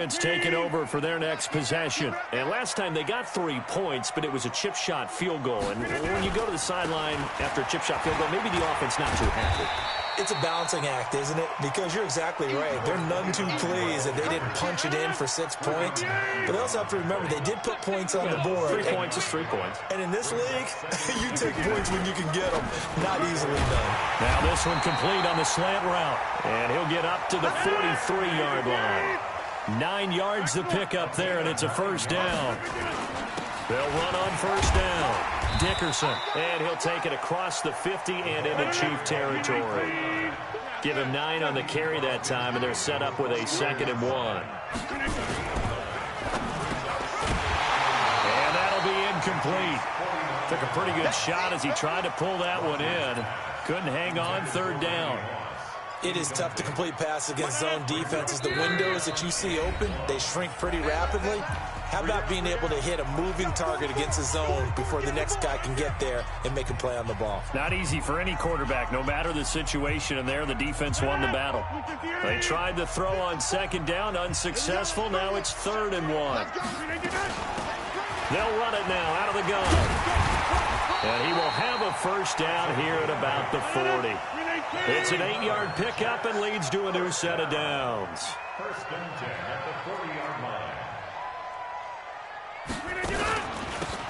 It's taken over for their next possession. And last time they got 3 points, but it was a chip shot field goal. And when you go to the sideline after a chip shot field goal, maybe the offense not too happy. It's a balancing act, isn't it? Because you're exactly right. They're none too pleased that they didn't punch it in for 6 points. But they also have to remember they did put points on the board. 3 points is 3 points. And in this league, you take points when you can get them. Not easily done. Now this one complete on the slant route. And he'll get up to the 43-yard line. 9 yards to pick up there, and it's a first down. They'll run on first down. Dickerson, and he'll take it across the 50 and into Chief territory. Give him 9 on the carry that time, and they're set up with a 2nd and 1. And that'll be incomplete. Took a pretty good shot as he tried to pull that one in. Couldn't hang on, 3rd down. It is tough to complete passes against zone defenses. The windows that you see open, they shrink pretty rapidly. How about being able to hit a moving target against a zone before the next guy can get there and make a play on the ball? Not easy for any quarterback, no matter the situation, and there the defense won the battle. They tried to throw on 2nd down, unsuccessful. Now it's 3rd and 1. They'll run it now out of the gun. And he will have a first down here at about the 40. It's an 8-yard pickup and leads to a new set of downs. First and 10 at the 40-yard line.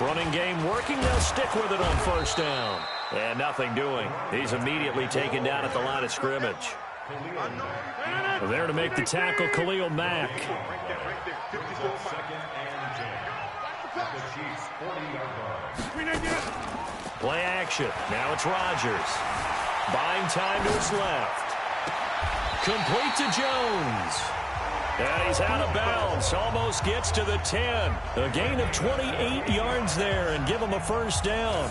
Running game working. They'll stick with it on first down. And nothing doing. He's immediately taken down at the line of scrimmage. There to make the tackle, Khalil Mack. Play action. Now it's Rodgers. Buying time to his left. Complete to Jones. And he's out of bounds. Almost gets to the 10. A gain of 28 yards there and give him a first down.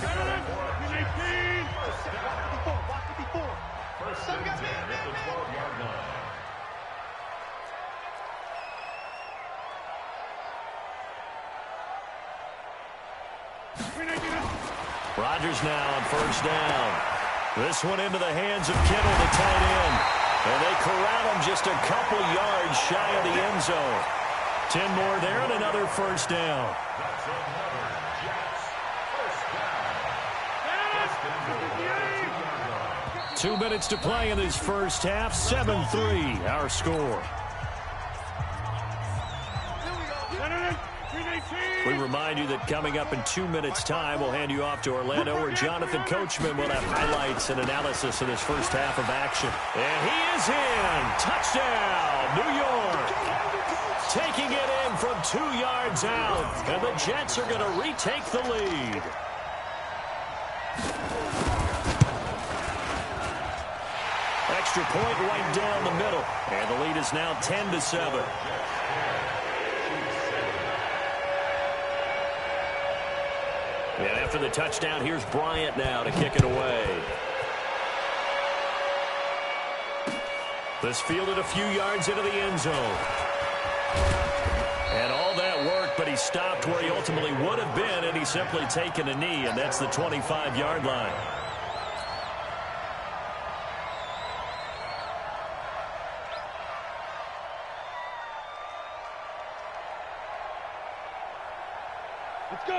Rodgers now on first down. This one into the hands of Kittle, the tight end. And they corral him just a couple yards shy of the end zone. 10 more there and another first down. 2 minutes to play in this first half. 7-3 our score. We remind you that coming up in 2 minutes' time, we'll hand you off to Orlando, where Jonathan Coachman will have highlights and analysis of this first half of action. And he is in. Touchdown, New York. Taking it in from 2 yards out. And the Jets are going to retake the lead. Extra point right down the middle. And the lead is now 10-7. And after the touchdown, here's Bryant now to kick it away. This fielded a few yards into the end zone. And all that work, but he stopped where he ultimately would have been, and he's simply taken a knee, and that's the 25-yard line.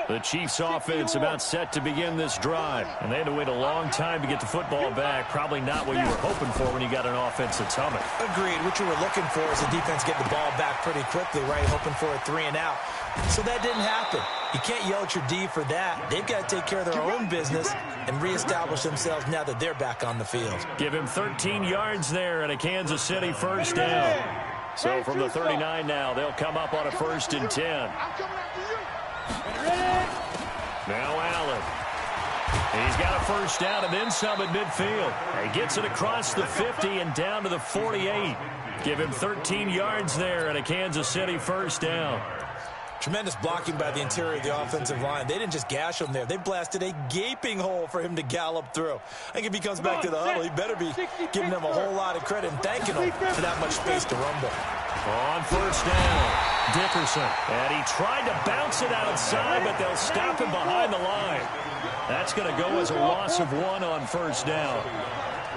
The Chiefs offense about set to begin this drive. And they had to wait a long time to get the football back. Probably not what you were hoping for when you got an offense that's humming. Agreed. What you were looking for is the defense getting the ball back pretty quickly, right? Hoping for a 3 and out. So that didn't happen. You can't yell at your D for that. They've got to take care of their own business and reestablish themselves now that they're back on the field. Give him 13 yards there and a Kansas City first down. So from the 39 now, they'll come up on a 1st and 10. Now Allen. He's got a first down and then some at midfield. He gets it across the 50 and down to the 48. Give him 13 yards there and a Kansas City first down. Tremendous blocking by the interior of the offensive line. They didn't just gash him there. They blasted a gaping hole for him to gallop through. I think if he comes back to the huddle, he better be giving them a whole lot of credit and thanking them for that much space to rumble. On first down, Dickerson. And he tried to bounce it outside, but they'll stop him behind the line. That's going to go as a loss of 1 on first down.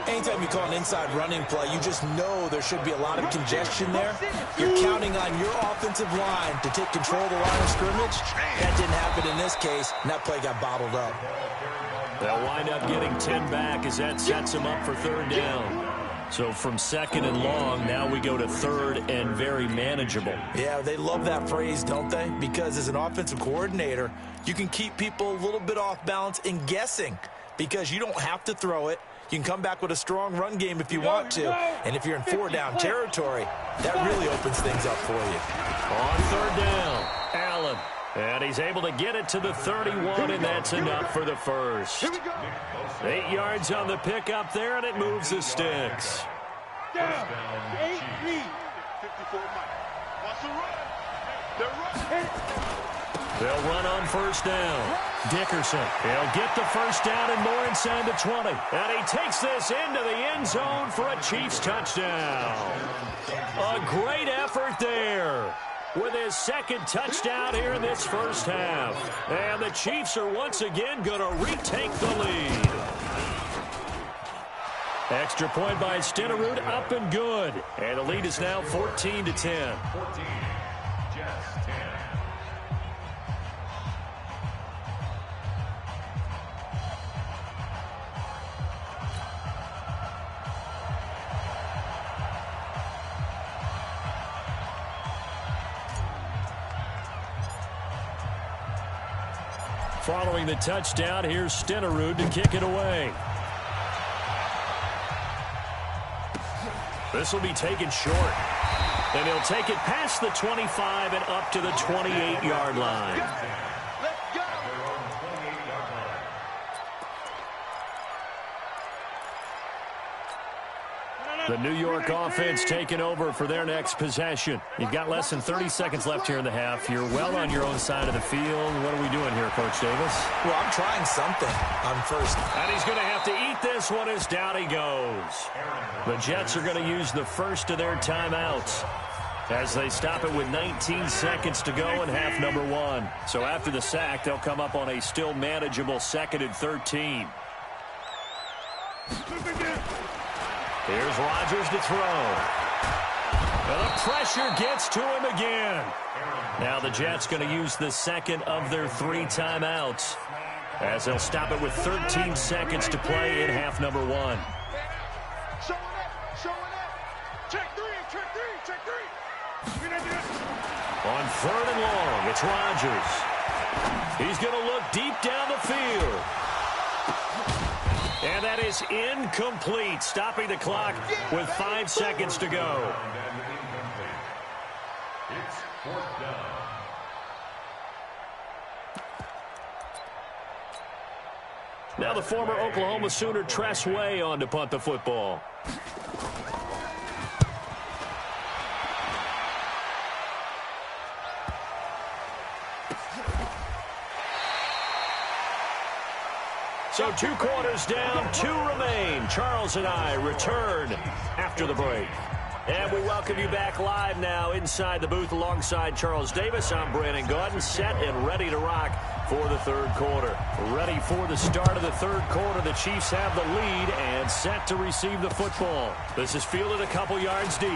Anytime you call an inside running play, you just know there should be a lot of congestion there. You're counting on your offensive line to take control of the line of scrimmage. That didn't happen in this case, and that play got bottled up. They'll wind up getting 10 back as that sets them up for third down. So from second and long, now we go to third and very manageable. Yeah, they love that phrase, don't they? Because as an offensive coordinator, you can keep people a little bit off balance and guessing because you don't have to throw it. You can come back with a strong run game if you want to. And if you're in four-down territory, that really opens things up for you. On third down, Allen. And he's able to get it to the 31, and that's enough for the first. 8 yards on the pickup there, and it moves the sticks. Down. 8-3. 54 Mike. Wants to run. They're running. They'll run on first down. Dickerson, he'll get the first down and more inside the 20. And he takes this into the end zone for a Chiefs touchdown. A great effort there with his second touchdown here in this first half. And the Chiefs are once again going to retake the lead. Extra point by Stenerud, up and good. And the lead is now 14-10. 14, Jets 10. Following the touchdown, here's Stenerud to kick it away. This will be taken short. And he'll take it past the 25 and up to the 28-yard line. Let's go. The New York offense taking over for their next possession. You've got less than 30 seconds left here in the half. You're well on your own side of the field. What are we doing here, Coach Davis? Well, I'm trying something on first. And he's going to have to eat this one as down he goes. The Jets are going to use the first of their timeouts as they stop it with 19 seconds to go in half number one. So after the sack, they'll come up on a still manageable 2nd and 13. Here's Rodgers to throw. And the pressure gets to him again. Now the Jets going to use the second of their 3 timeouts as they'll stop it with 13 seconds to play in half number one. Showing up. Check three. On third and long, it's Rodgers. He's going to look deep down the field. And that is incomplete, stopping the clock with 5 seconds to go. It's 4th down. Now the former Oklahoma Sooner Tress Way on to punt the football. So 2 quarters down, 2 remain. Charles and I return after the break. And we welcome you back live now inside the booth alongside Charles Davis. I'm Brandon Gaudin, set and ready to rock for the third quarter. Ready for the start of the third quarter. The Chiefs have the lead and set to receive the football. This is fielded a couple yards deep.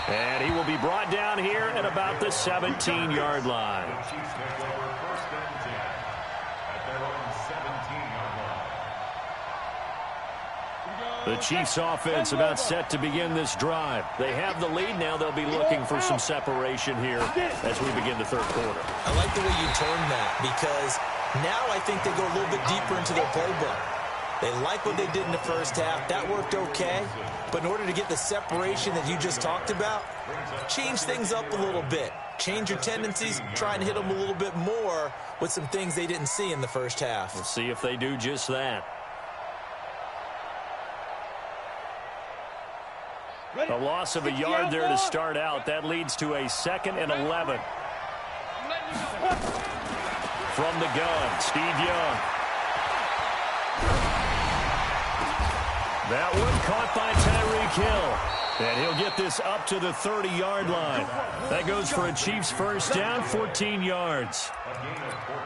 And he will be brought down here at about the 17-yard line. The Chiefs take over 1st and 10 at their own 17-yard line. The Chiefs offense about set to begin this drive. They have the lead. Now they'll be looking for some separation here as we begin the third quarter. I like the way you turned that because now I think they go a little bit deeper into their playbook. They like what they did in the first half. That worked okay. But in order to get the separation that you just talked about, change things up a little bit. Change your tendencies. Try and hit them a little bit more with some things they didn't see in the first half. We'll see if they do just that. A loss of a yard there to start out. That leads to a 2nd and 11. From the gun, Steve Young. That one caught by Tyreek Hill. And he'll get this up to the 30-yard line. That goes for a Chiefs first down, 14 yards.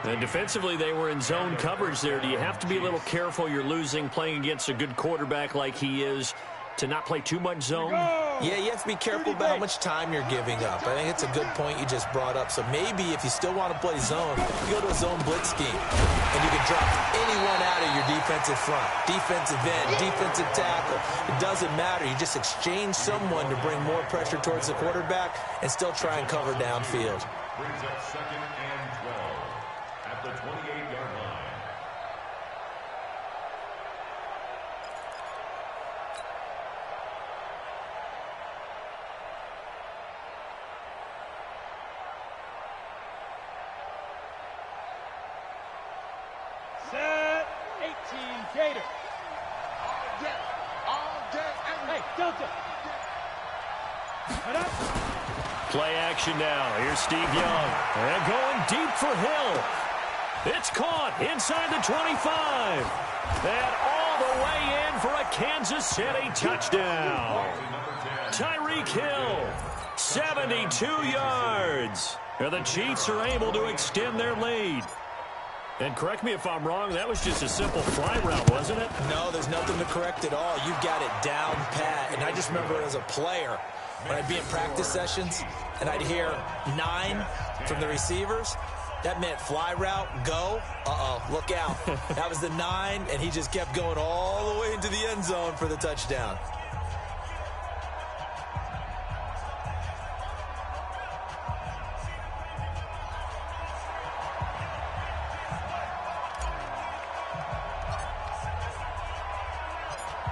And defensively, they were in zone coverage there. Do you have to be a little careful? You're losing playing against a good quarterback like he is to not play too much zone? Yeah, you have to be careful about how much time you're giving up. I think it's a good point you just brought up. So maybe if you still want to play zone, you go to a zone blitz scheme. And you can drop anyone out of your defensive front. Defensive end, defensive tackle. It doesn't matter. You just exchange someone to bring more pressure towards the quarterback and still try and cover downfield. Brings up 2nd and 12 at the 28-yard line. Set 18 Gator. All day, hey, Delta. Head up. Play action now. Here's Steve Young. And going deep for Hill. It's caught inside the 25. And all the way in for a Kansas City touchdown. Tyreek Hill, 72 yards. And the Chiefs are able to extend their lead. And correct me if I'm wrong, that was just a simple fly route, wasn't it? No, there's nothing to correct at all. You've got it down pat. And I just remember as a player, when I'd be in practice sessions and I'd hear 9 from the receivers, that meant fly route, go, look out. That was the 9, and he just kept going all the way into the end zone for the touchdown.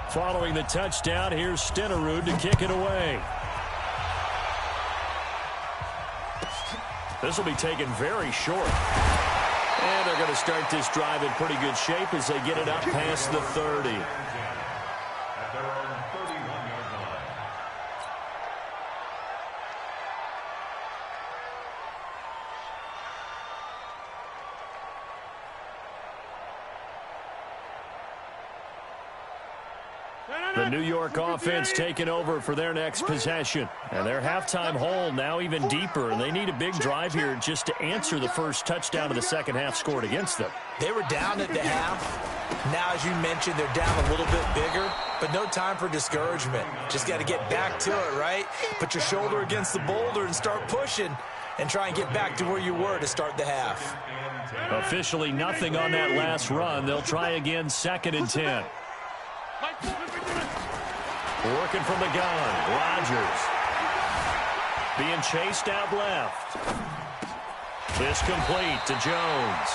Following the touchdown, here's Stenerud to kick it away. This will be taken very short. And they're going to start this drive in pretty good shape as they get it up past the 30. At their own 31-yard line. The New York offense taking over for their next possession. And their halftime hole now even deeper. And they need a big drive here just to answer the first touchdown of the second half scored against them. They were down at the half. Now, as you mentioned, they're down a little bit bigger, but no time for discouragement. Just got to get back to it, right? Put your shoulder against the boulder and start pushing and try and get back to where you were to start the half. Officially nothing on that last run. They'll try again, 2nd and 10. Working from the gun, Rodgers. Being chased out left. This complete to Jones.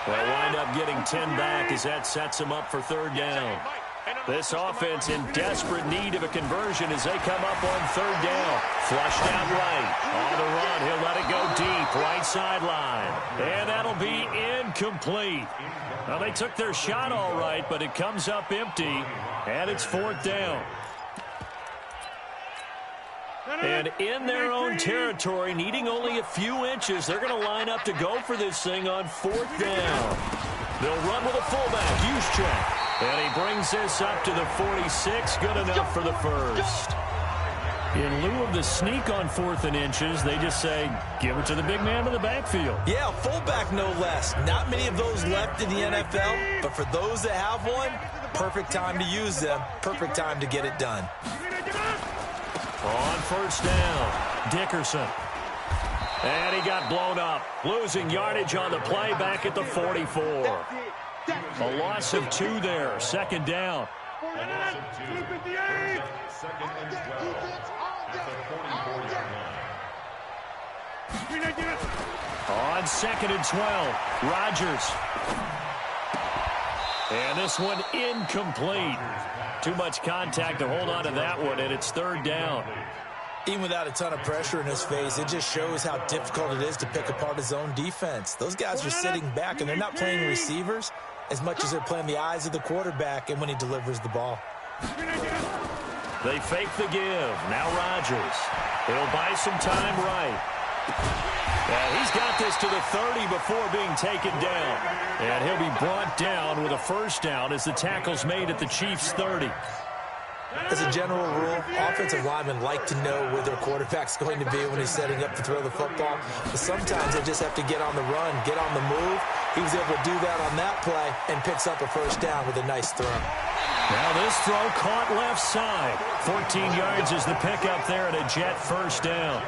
They'll wind up getting 10 back as that sets them up for 3rd down. This offense in desperate need of a conversion as they come up on 3rd down. Flushed out right. On the run, he'll let it go deep, right sideline. And that'll be incomplete. Well, they took their shot all right, but it comes up empty, and it's 4th down. And in their own territory, needing only a few inches, they're going to line up to go for this thing on 4th down. They'll run with a fullback, Juszczyk. And he brings this up to the 46, good enough for the first. In lieu of the sneak on 4th and inches, they just say, give it to the big man in the backfield. Yeah, fullback no less. Not many of those left in the NFL, but for those that have one, perfect time to use them, perfect time to get it done. On 1st down, Dickerson. And he got blown up, losing yardage on the play back at the 44. A loss of 2 there, 2nd down. A loss of 2. 2nd and 12 at the 44-yard line. On 2nd and 12, Rodgers. And this one incomplete. Too much contact to hold on to that one, and it's 3rd down. Even without a ton of pressure in his face, it just shows how difficult it is to pick apart his own defense. Those guys are sitting back, and they're not playing receivers as much as they're playing the eyes of the quarterback and when he delivers the ball. They fake the give. Now Rodgers. He'll buy some time right. And he's got this to the 30 before being taken down. And he'll be brought down with a 1st down as the tackle's made at the Chiefs' 30. As a general rule, offensive linemen like to know where their quarterback's going to be when he's setting up to throw the football. But sometimes they just have to get on the run, get on the move. He was able to do that on that play and picks up a first down with a nice throw. Now this throw caught left side. 14 yards is the pickup there and a Jet first down.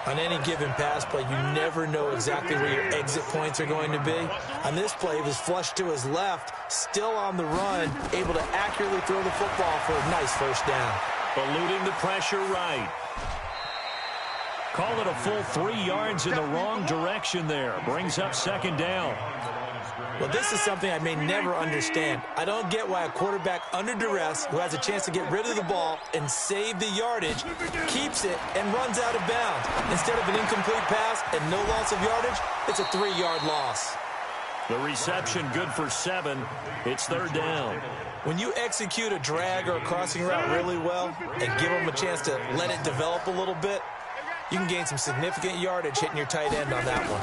On any given pass play, you never know exactly where your exit points are going to be. On this play, he was flushed to his left, still on the run, able to accurately throw the football for a nice first down. Eluding the pressure right. Call it a full 3 yards in the wrong direction there. Brings up second down. Well, this is something I may never understand. I don't get why a quarterback under duress who has a chance to get rid of the ball and save the yardage keeps it and runs out of bounds. Instead of an incomplete pass and no loss of yardage, it's a 3-yard loss. The reception good for 7. It's third down. When you execute a drag or a crossing route really well and give them a chance to let it develop a little bit, you can gain some significant yardage hitting your tight end on that one.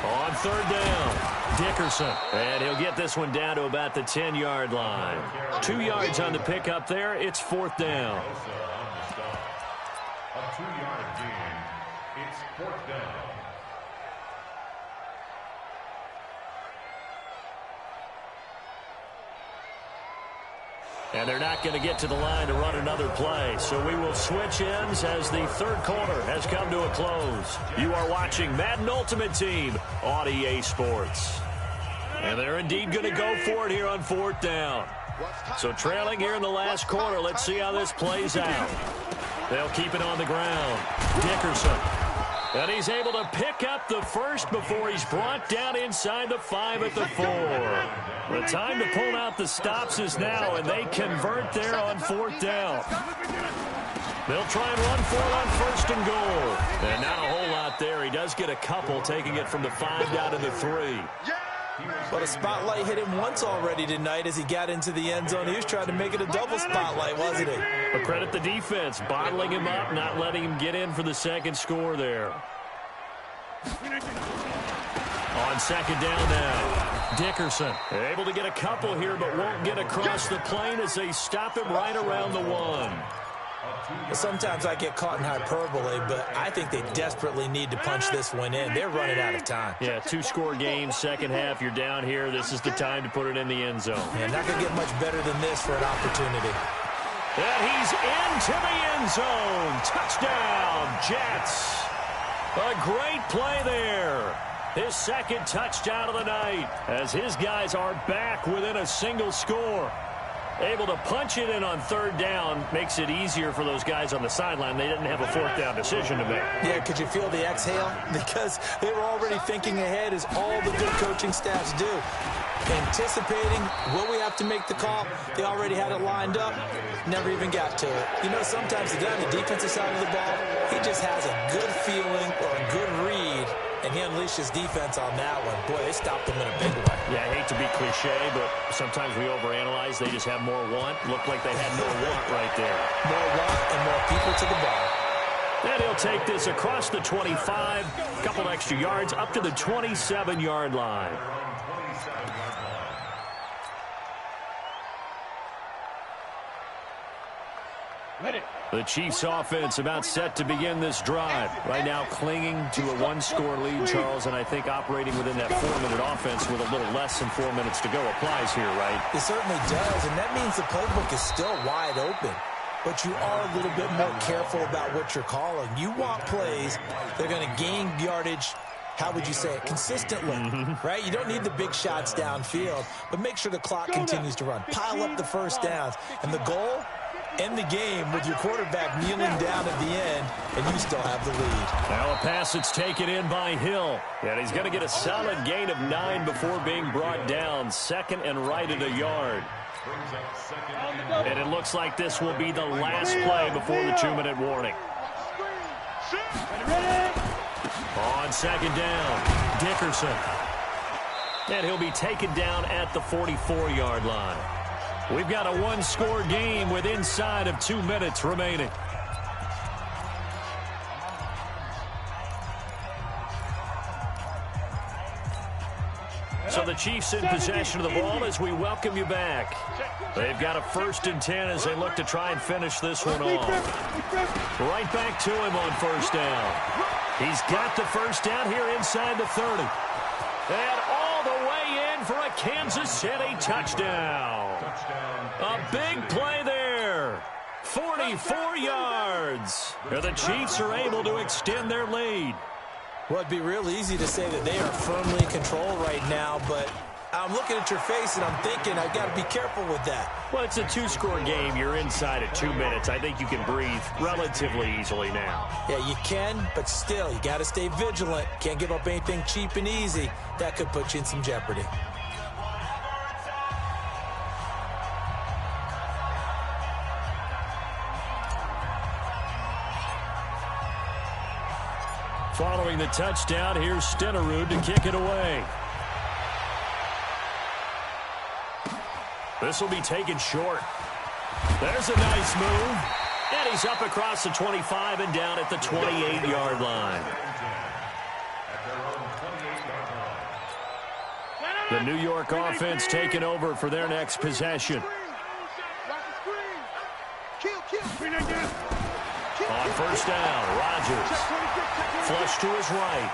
On third down, Dickerson. And he'll get this one down to about the 10-yard line. 2 yards on the pickup there. It's fourth down. A 2-yard gain. It's fourth down. And they're not going to get to the line to run another play. So we will switch ends as the third quarter has come to a close. You are watching Madden Ultimate Team on EA Sports. And they're indeed going to go for it here on fourth down. So trailing here in the last quarter, let's see how this plays out. They'll keep it on the ground. Dickerson. And he's able to pick up the first before he's brought down inside the 5 at the 4. The time to pull out the stops is now, and they convert there on fourth down. They'll try and run for it on first and goal. And not a whole lot there. He does get a couple, taking it from the 5 down to the 3. But a spotlight hit him once already tonight as he got into the end zone. He was trying to make it a double spotlight, wasn't he? But credit the defense, bottling him up, not letting him get in for the second score there. On second down now, Dickerson able to get a couple here, but won't get across the plane as they stop him right around the 1. Sometimes I get caught in hyperbole, but I think they desperately need to punch this one in. They're running out of time. Yeah, 2-score game, second half. You're down here. This is the time to put it in the end zone. Yeah, not going to get much better than this for an opportunity. And he's into the end zone. Touchdown, Jets. A great play there. His second touchdown of the night as his guys are back within a single score. Able to punch it in on third down makes it easier for those guys on the sideline. They didn't have a fourth down decision to make. Yeah, could you feel the exhale? Because they were already thinking ahead, as all the good coaching staffs do. Anticipating, will we have to make the call? They already had it lined up, never even got to it. You know, sometimes the guy on the defensive side of the ball, he just has a good feeling or a good read, and he unleashed his defense on that one. Boy, they stopped him in a big way. Yeah, I hate to be cliche, but sometimes we overanalyze. They just have more want. Looked like they had no want right there. More want and more people to the ball. And he'll take this across the 25, a couple extra yards, up to the 27-yard line. The Chiefs offense about set to begin this drive. Right now clinging to a 1-score lead, Charles, and I think operating within that 4-minute offense with a little less than 4 minutes to go applies here, right? It certainly does, and that means the playbook is still wide open. But you are a little bit more careful about what you're calling. You want plays that are going to gain yardage, how would you say it, consistently, right? You don't need the big shots downfield, but make sure the clock continues to run. Pile up the first downs, and the goal, end the game with your quarterback kneeling down at the end, and you still have the lead. Now a pass that's taken in by Hill. And he's going to get a solid gain of 9 before being brought down. Second and right at a yard. And it looks like this will be the last play before the 2-minute warning. On second down, Dickerson. And he'll be taken down at the 44-yard line. We've got a 1-score game with inside of 2 minutes remaining. So the Chiefs in possession of the ball as we welcome you back. They've got a 1st and 10 as they look to try and finish this one off. Right back to him on 1st down. He's got the 1st down here inside the 30. And all the way in for a Kansas City touchdown. A big play there. 44 yards. And the Chiefs are able to extend their lead. Well, it'd be real easy to say that they are firmly in control right now, but I'm looking at your face and I'm thinking I've got to be careful with that. Well, it's a 2-score game. You're inside at 2 minutes. I think you can breathe relatively easily now. Yeah, you can, but still, you got to stay vigilant. Can't give up anything cheap and easy. That could put you in some jeopardy. Following the touchdown, here's Stenerud to kick it away. This will be taken short. There's a nice move. And he's up across the 25 and down at the 28-yard line. The New York offense taking over for their next possession. On 1st down, Rodgers. Flush to his right.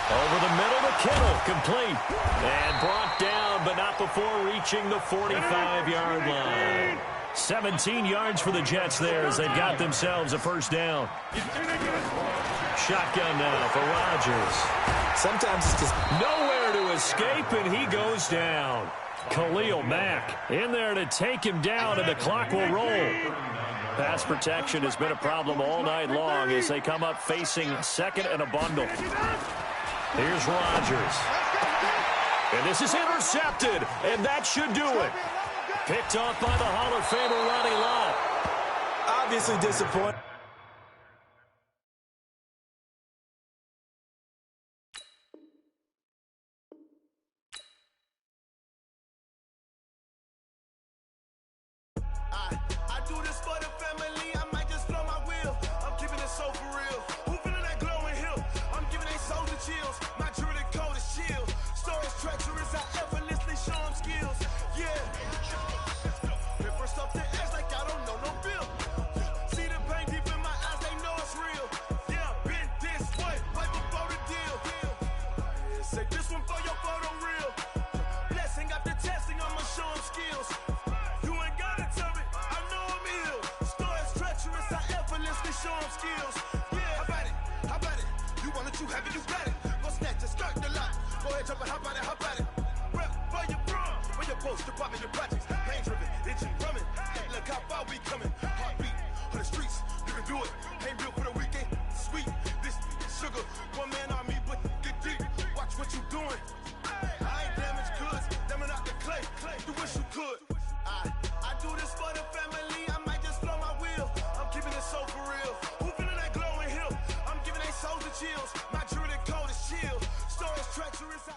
Over the middle to Kittle, complete. And brought down, but not before reaching the 45-yard line. 17 yards for the Jets there as they've got themselves a 1st down. Shotgun now for Rodgers. Sometimes it's just nowhere to escape, and he goes down. Khalil Mack in there to take him down, and the clock will roll. Pass protection has been a problem all night long as they come up facing 2nd and a bundle. Here's Rodgers. And this is intercepted, and that should do it. Picked off by the Hall of Famer Ronnie Lott. obviously disappointed. I do this for the family. I might just blow my wheel. I'm keeping it so for real. Who feeling that glowing hill? I'm giving they souls the chills. My jewelry code is chill. Stories treacherous. I effortlessly show them skills. Yeah. First off the edge like I don't know no bill. See the pain deep in my eyes. They know it's real. Yeah, been this way before the deal. Say this one for your photo real. Blessing after testing. I'ma show them skills. Show them skills. Yeah, how about it? You want it, you have it, you got it. Go snatch it, start the lot. Go ahead, jump it, how about it? Rep where you from? Where you post, department, your projects. Pain driven, itching, drumming. Hey, look how far we coming. Heartbeat on the streets, you can do it. Ain't built for the weekend. Sweet, this sugar. One man army, but get deep. Watch what you doing. I ain't damaged goods, damn out the clay. You wish you could. I do this for the family. I might just blow my wheel. I'm keeping it so for real. Who feeling that glowing hill? I'm giving they souls the chills. My jewelry code is chill. Stories treacherous.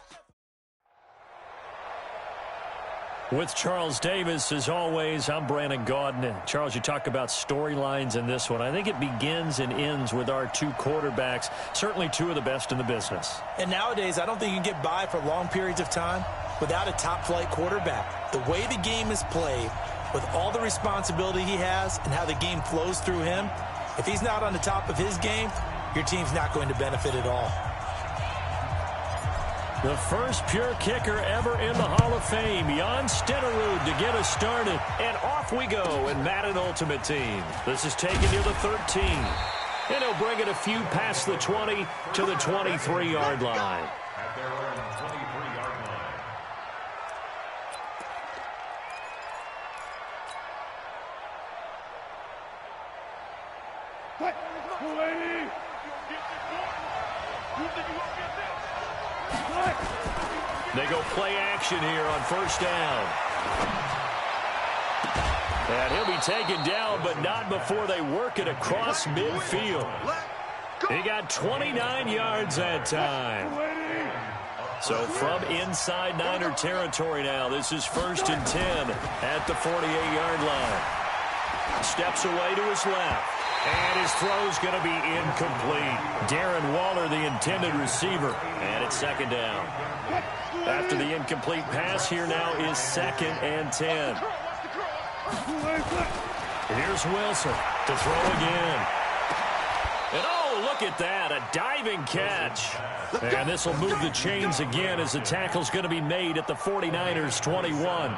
With Charles Davis, as always, I'm Brandon Gaudin. And Charles, you talk about storylines in this one. I think it begins and ends with our two quarterbacks, certainly two of the best in the business. And nowadays, I don't think you can get by for long periods of time without a top-flight quarterback. The way the game is played, with all the responsibility he has and how the game flows through him, if he's not on the top of his game, your team's not going to benefit at all. The first pure kicker ever in the Hall of Fame, Jan Stenerud, to get us started. And off we go in Madden Ultimate Team. This is taken near the 13. And he'll bring it a few past the 20 to the 23-yard line. At their own 23-yard line. What? They go play action here on first down. And he'll be taken down, but not before they work it across midfield. He got 29 yards that time. So from inside Niner territory now, this is 1st and 10 at the 48-yard line. Steps away to his left. And his throw's going to be incomplete. Darren Waller, the intended receiver. And it's second down. After the incomplete pass, here now is 2nd and 10. Here's Wilson to throw again. And oh, look at that, a diving catch. And this will move the chains again as the tackle's going to be made at the 49ers 21.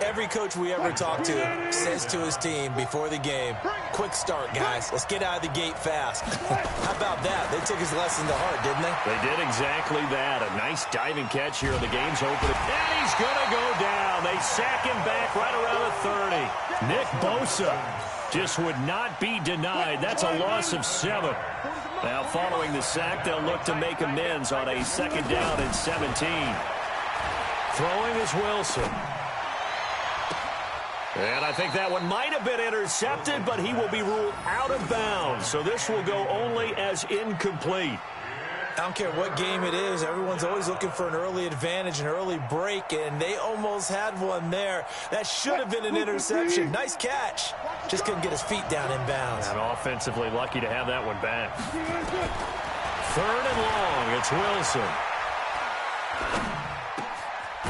Every coach we ever talk to says to his team before the game, quick start, guys. Let's get out of the gate fast. How about that? They took his lesson to heart, didn't they? They did exactly that. A nice diving catch here in the game's opening. And he's going to go down. They sack him back right around the 30. Nick Bosa just would not be denied. That's a loss of 7. Now, following the sack, they'll look to make amends on a 2nd down and 17. Throwing is Wilson. And I think that one might have been intercepted, but he will be ruled out of bounds. So this will go only as incomplete. I don't care what game it is. Everyone's always looking for an early advantage, an early break, and they almost had one there. That should have been an interception. Nice catch. Just couldn't get his feet down in bounds. And offensively lucky to have that one back. 3rd and long. It's Wilson.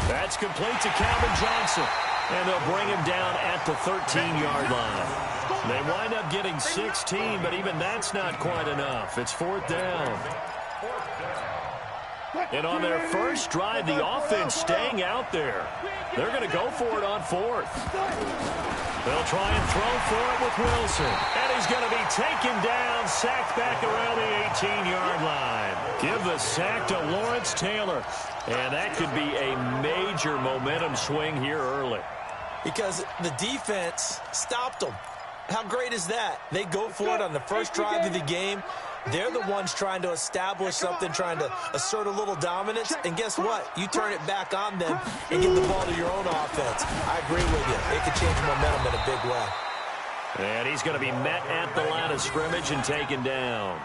That's complete to Calvin Johnson. And they'll bring him down at the 13-yard line. They wind up getting 16, but even that's not quite enough. It's 4th down. And on their first drive, the offense staying out there. They're going to go for it on 4th. They'll try and throw for it with Wilson. And he's going to be taken down, sacked back around the 18-yard line. Give the sack to Lawrence Taylor. And that could be a major momentum swing here early. Because the defense stopped them. How great is that? They go for it on the first drive of the game. They're the ones trying to establish something, trying to assert a little dominance. And guess what? You turn it back on them and give the ball to your own offense. I agree with you. It could change momentum in a big way. And he's going to be met at the line of scrimmage and taken down.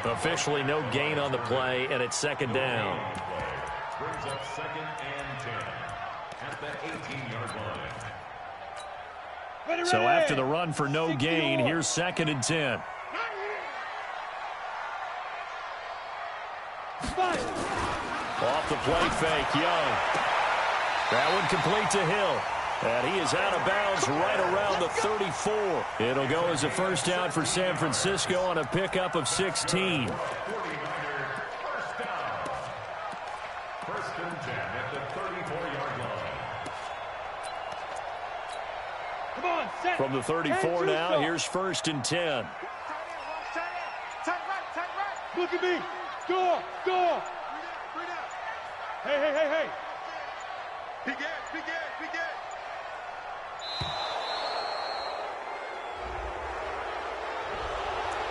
Officially no gain on the play, and it's 2nd down. Brings up 2nd and 10 at the 18-yard line. So after the run for no gain, here's 2nd and 10. Off the play fake, Young. That one complete to Hill. And he is out of bounds right around the 34. It'll go as a 1st down for San Francisco on a pickup of 16. 49ers, 1st down. 1st and 10 at the 34-yard line. Come on, set. From the 34 now, here's 1st and 10. Look at me. Go. Hey. Big Ed.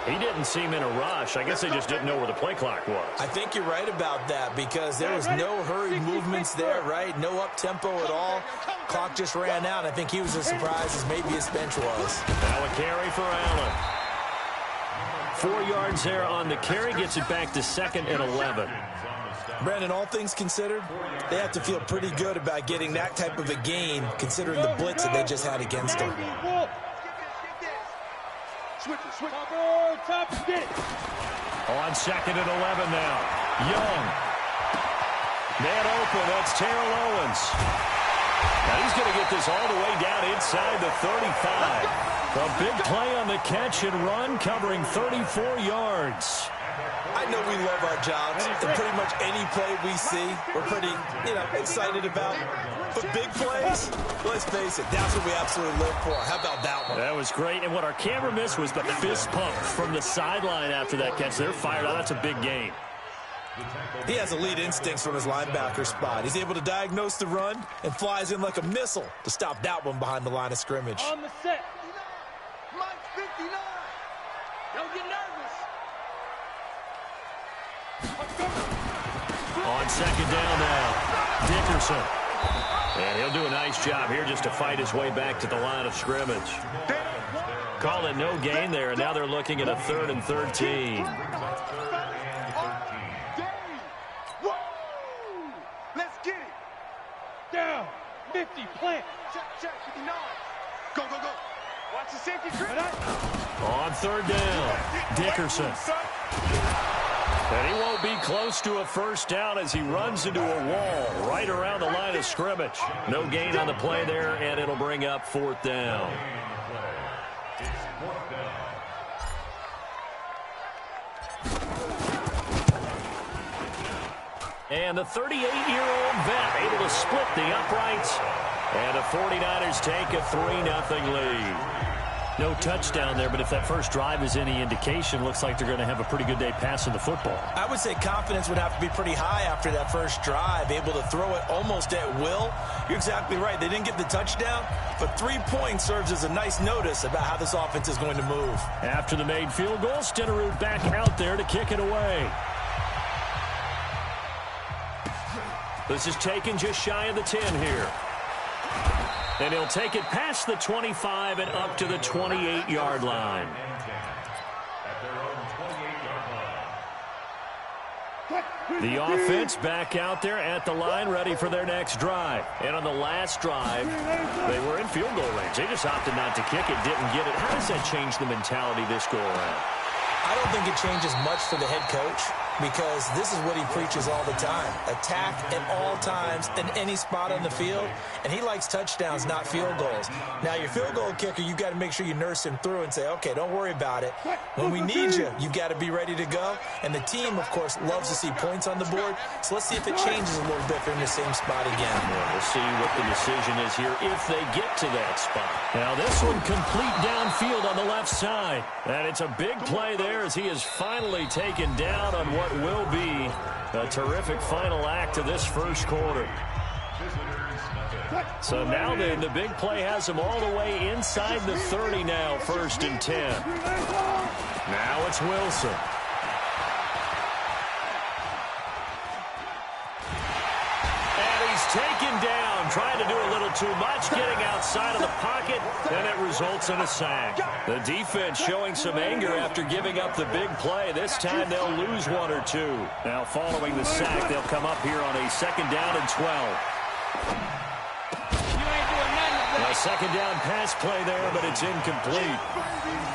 He didn't seem in a rush. I guess they just didn't know where the play clock was. I think you're right about that because there was no hurried movements there, right? No up-tempo at all. Clock just ran out. I think he was as surprised as maybe his bench was. Now a carry for Allen. 4 yards there on the carry. Gets it back to 2nd and 11. Brandon, all things considered, they have to feel pretty good about getting that type of a gain considering the blitz that they just had against them. Top stick. On 2nd and 11 now. Young. Man open. That's Terrell Owens. Now he's going to get this all the way down inside the 35. A big play on the catch and run, covering 34 yards. I know we love our jobs, and pretty much any play we see, we're pretty, excited about. But big plays, let's face it, that's what we absolutely live for. How about that one? That was great, and what our camera missed was the fist pump from the sideline after that catch. They're fired out. That's a big game. He has elite instincts from his linebacker spot. He's able to diagnose the run and flies in like a missile to stop that one behind the line of scrimmage. On the set. Mike 59. Don't get nervous. On 2nd down now, Dickerson. And he'll do a nice job here just to fight his way back to the line of scrimmage. Call it no gain there, and now they're looking at a 3rd and 13. Let's get it. Down. 50, plant. Check, 59. Go. Watch the safety grip. On third down, Dickerson. And he won't be close to a first down as he runs into a wall right around the line of scrimmage. No gain on the play there, and it'll bring up fourth down. And the 38-year-old vet able to split the uprights. And the 49ers take a 3-0 lead. No touchdown there, but if that first drive is any indication, looks like they're going to have a pretty good day passing the football. I would say confidence would have to be pretty high after that first drive, able to throw it almost at will. You're exactly right. They didn't get the touchdown, but 3 points serves as a nice notice about how this offense is going to move. After the made field goal, Stenerud back out there to kick it away. This is taken just shy of the 10 here. And he'll take it past the 25 and up to the 28-yard line. The offense back out there at the line, ready for their next drive. And on the last drive, they were in field goal range. They just opted not to kick it, didn't get it. How does that change the mentality this go around? I don't think it changes much for the head coach, because this is what he preaches all the time. Attack at all times in any spot on the field, and he likes touchdowns, not field goals. Now, your field goal kicker, you've got to make sure you nurse him through and say, okay, don't worry about it. When we need you, you've got to be ready to go. And the team, of course, loves to see points on the board, so let's see if it changes a little bit if they're in the same spot again. Yeah, we'll see what the decision is here if they get to that spot. Now, this one complete downfield on the left side. And it's a big play there as he is finally taken down on what will be a terrific final act of this first quarter. So now then, the big play has him all the way inside the 30 now, 1st and 10. Now it's Wilson. And he's taken down, trying to do a little too much, getting outside of the pocket, and it results in a sack. The defense showing some anger after giving up the big play. This time they'll lose 1 or 2. Now following the sack, they'll come up here on a 2nd down and 12. A 2nd down pass play there, but it's incomplete.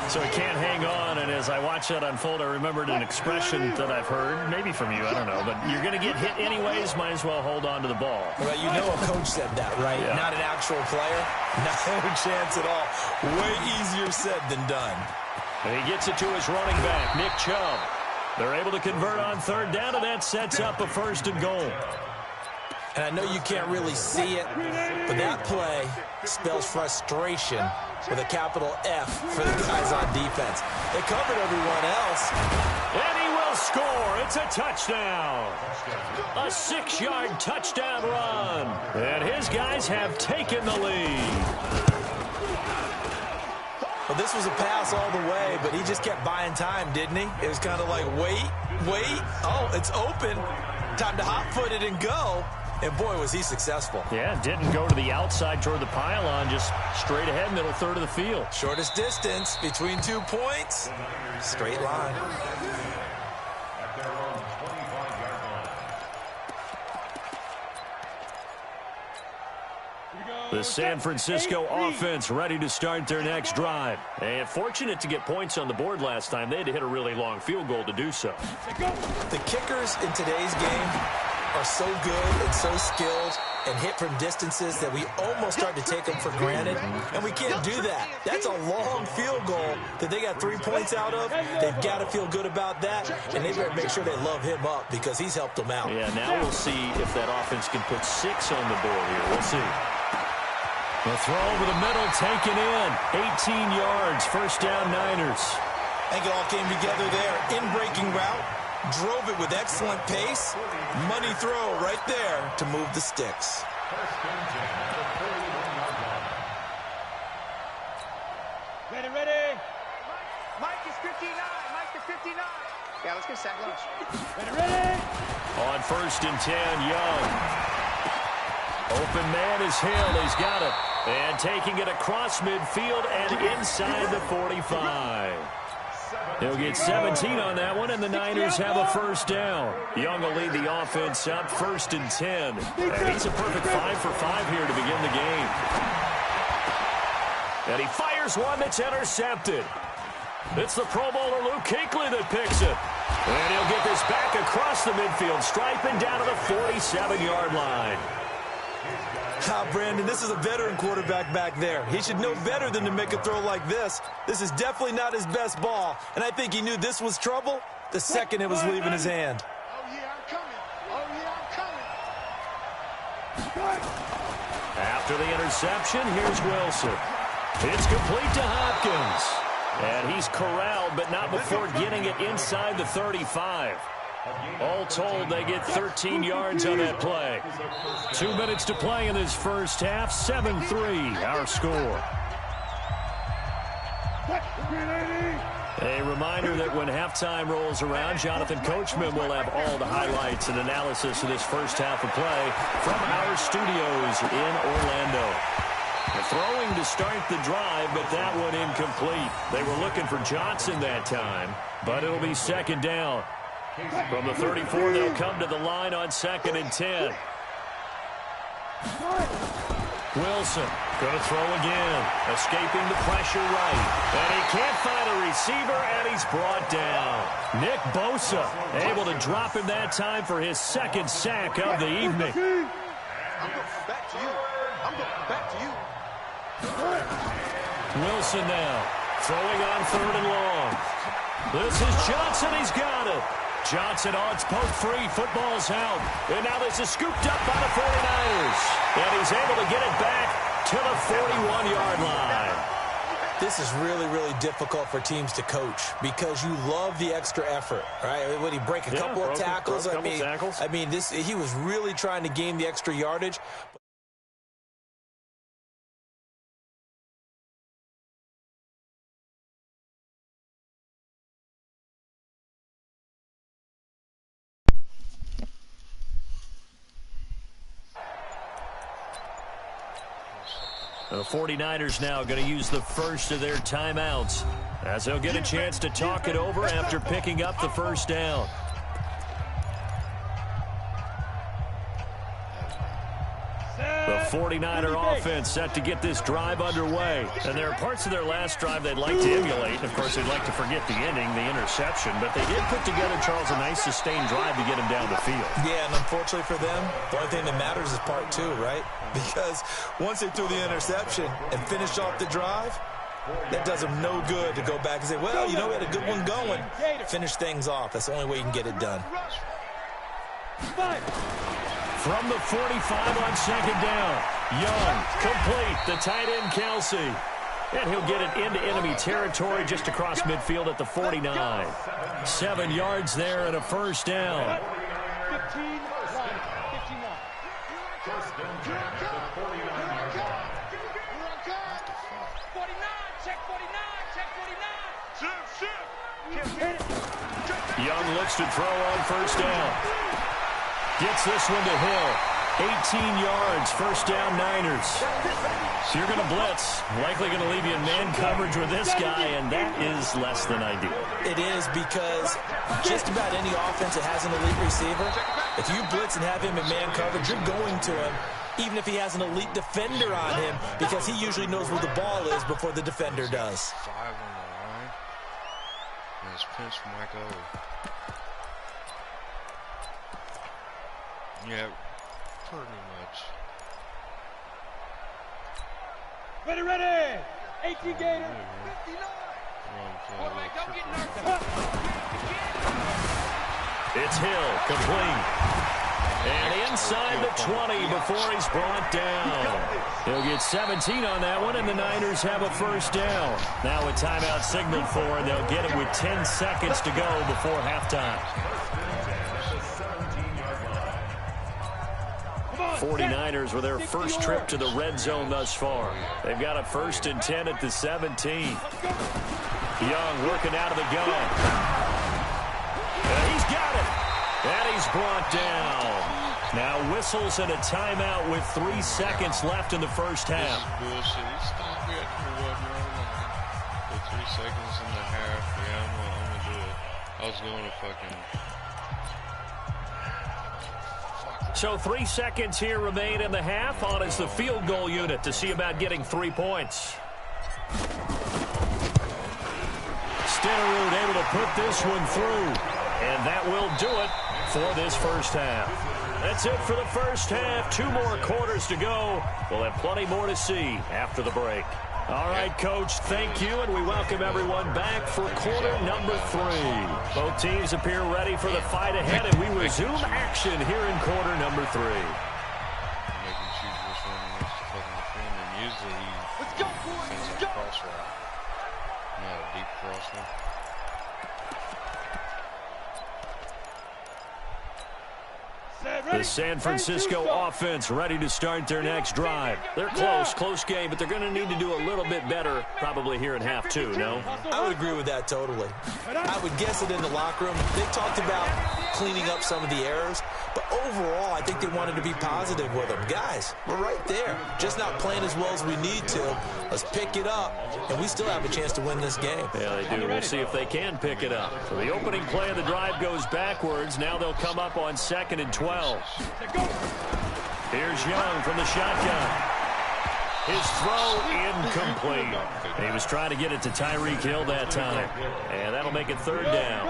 So he can't hang on, and as I watch that unfold, I remembered an expression that I've heard, maybe from you, I don't know, but you're going to get hit anyways, might as well hold on to the ball. Well, you know a coach said that, right? Yeah. Not an actual player. No chance at all. Way easier said than done. And he gets it to his running back, Nick Chubb. They're able to convert on 3rd down, and that sets up a 1st and goal. And I know you can't really see it, but that play spells frustration with a capital F for the guys on defense. They covered everyone else. And he will score. It's a touchdown. A 6-yard touchdown run. And his guys have taken the lead. Well, this was a pass all the way, but he just kept buying time, didn't he? It was kind of like, wait. Oh, it's open. Time to hot-foot it and go. And, boy, was he successful. Yeah, didn't go to the outside toward the pylon, just straight ahead, middle third of the field. Shortest distance between 2 points. Straight line. At their own 25-yard line. The San Francisco offense ready to start their next drive. And fortunate to get points on the board last time. They had to hit a really long field goal to do so. The kickers in today's game are so good and so skilled and hit from distances that we almost start to take them for granted, and we can't do that. That's a long field goal that they got 3 points out of. They've got to feel good about that, and they better make sure they love him up because he's helped them out. Yeah, now we'll see if that offense can put 6 on the board here. We'll see. The throw over the middle, taken in. 18 yards, 1st down Niners. I think it all came together there. In-breaking route. Drove it with excellent pace. Money throw right there to move the sticks. Ready, ready. Mike is 59. Mike is 59. Yeah, let's get sack lunch. Ready, ready. On 1st and 10, Young. Open man is Hill. He's got it. And taking it across midfield and inside the 45. He'll get 17 on that one, and the Niners have a 1st down. Young will lead the offense up 1st and 10. And he's a perfect 5 for 5 here to begin the game. And he fires here's one that's intercepted. It's the Pro Bowler Luke Kuechly that picks it. And he'll get this back across the midfield stripe and down to the 47-yard line. Brandon, this is a veteran quarterback back there. He should know better than to make a throw like this. This is definitely not his best ball, and I think he knew this was trouble the second it was leaving his hand. Oh, yeah, I'm coming. Oh, yeah, I'm coming. After the interception, here's Wilson. It's complete to Hopkins. And he's corralled, but not before getting it inside the 35. All told, they get 13 yards on that play. 2 minutes to play in this first half. 7-3, our score. A reminder that when halftime rolls around, Jonathan Coachman will have all the highlights and analysis of this first half of play from our studios in Orlando. Throwing to start the drive, but that one incomplete. They were looking for Johnson that time, but it'll be second down. From the 34, they'll come to the line on 2nd and 10. Wilson going to throw again, escaping the pressure right. And he can't find a receiver, and he's brought down. Nick Bosa able to drop him that time for his second sack of the evening. I'm going back to you. I'm going back to you. Wilson now throwing on 3rd and long. This is Johnson. He's got it. Johnson on poke free. Football's out. And now this is scooped up by the 49ers. And he's able to get it back to the 41-yard line. This is really, really difficult for teams to coach because you love the extra effort, right? When he break a couple of tackles, I mean, he was really trying to gain the extra yardage. The 49ers now going to use the first of their timeouts as they'll get a chance to talk it over after picking up the first down. The 49er offense set to get this drive underway. And there are parts of their last drive they'd like to emulate. Of course, they'd like to forget the ending, the interception. But they did put together, Charles, a nice sustained drive to get him down the field. Yeah, and unfortunately for them, the only thing that matters is part 2, right? Because once they threw the interception and finished off the drive, that does them no good to go back and say, well, you know, we had a good one going. Finish things off. That's the only way you can get it done. From the 45 on 2nd down. Young, complete, the tight end Kelsey. And he'll get it into enemy territory just across midfield at the 49. 7 yards there and a first down. 15. First down at the 49-yard line. 49, check 49, check 49. Young looks to throw on first down. Gets this one to Hill. 18 yards, first down Niners. So you're going to blitz. Likely going to leave you in man coverage with this guy, and that is less than ideal. It is because just about any offense that has an elite receiver, if you blitz and have him in man coverage, you're going to him, even if he has an elite defender on him, because he usually knows where the ball is before the defender does. 5 on the line. And it's pinch for Michael. Yeah, pretty much. Ready. 18 Gator. 59. Quarterback, don't get nervous. It's Hill, complete. And inside the 20 before he's brought down. He'll get 17 on that one, and the Niners have a first down. Now a timeout signaled for, and they'll get it with 10 seconds to go before halftime. 49ers with their first trip to the red zone thus far. They've got a 1st and 10 at the 17. Young working out of the gun. And he's got it. And he's brought down. Now whistles and a timeout with 3 seconds left in the first half. This is bullshit. He's still good for what you're on with 3 seconds and a half. Yeah, I'm gonna do it. I was going to fucking... So 3 seconds here remain in the half. On is the field goal unit to see about getting 3 points. Stitterud able to put this one through. And that will do it for this first half. That's it for the first half. 2 more quarters to go. We'll have plenty more to see after the break. All right, Coach, thank you, and we welcome everyone back for quarter number 3. Both teams appear ready for the fight ahead, and we resume action here in quarter number 3. Let's go, boys. Let's go. Not a deep cross one. The San Francisco offense ready to start their next drive. They're close game, but they're going to need to do a little bit better probably here in half 2, no? I would agree with that totally. I would guess it in the locker room. They talked about cleaning up some of the errors, but overall, I think they wanted to be positive with them. Guys, we're right there. Just not playing as well as we need to. Let's pick it up, and we still have a chance to win this game. Yeah, they do. We'll see if they can pick it up. So the opening play of the drive goes backwards. Now they'll come up on 2nd and 12. Here's Young from the shotgun. His throw incomplete. He was trying to get it to Tyreek Hill that time. And that'll make it 3rd down.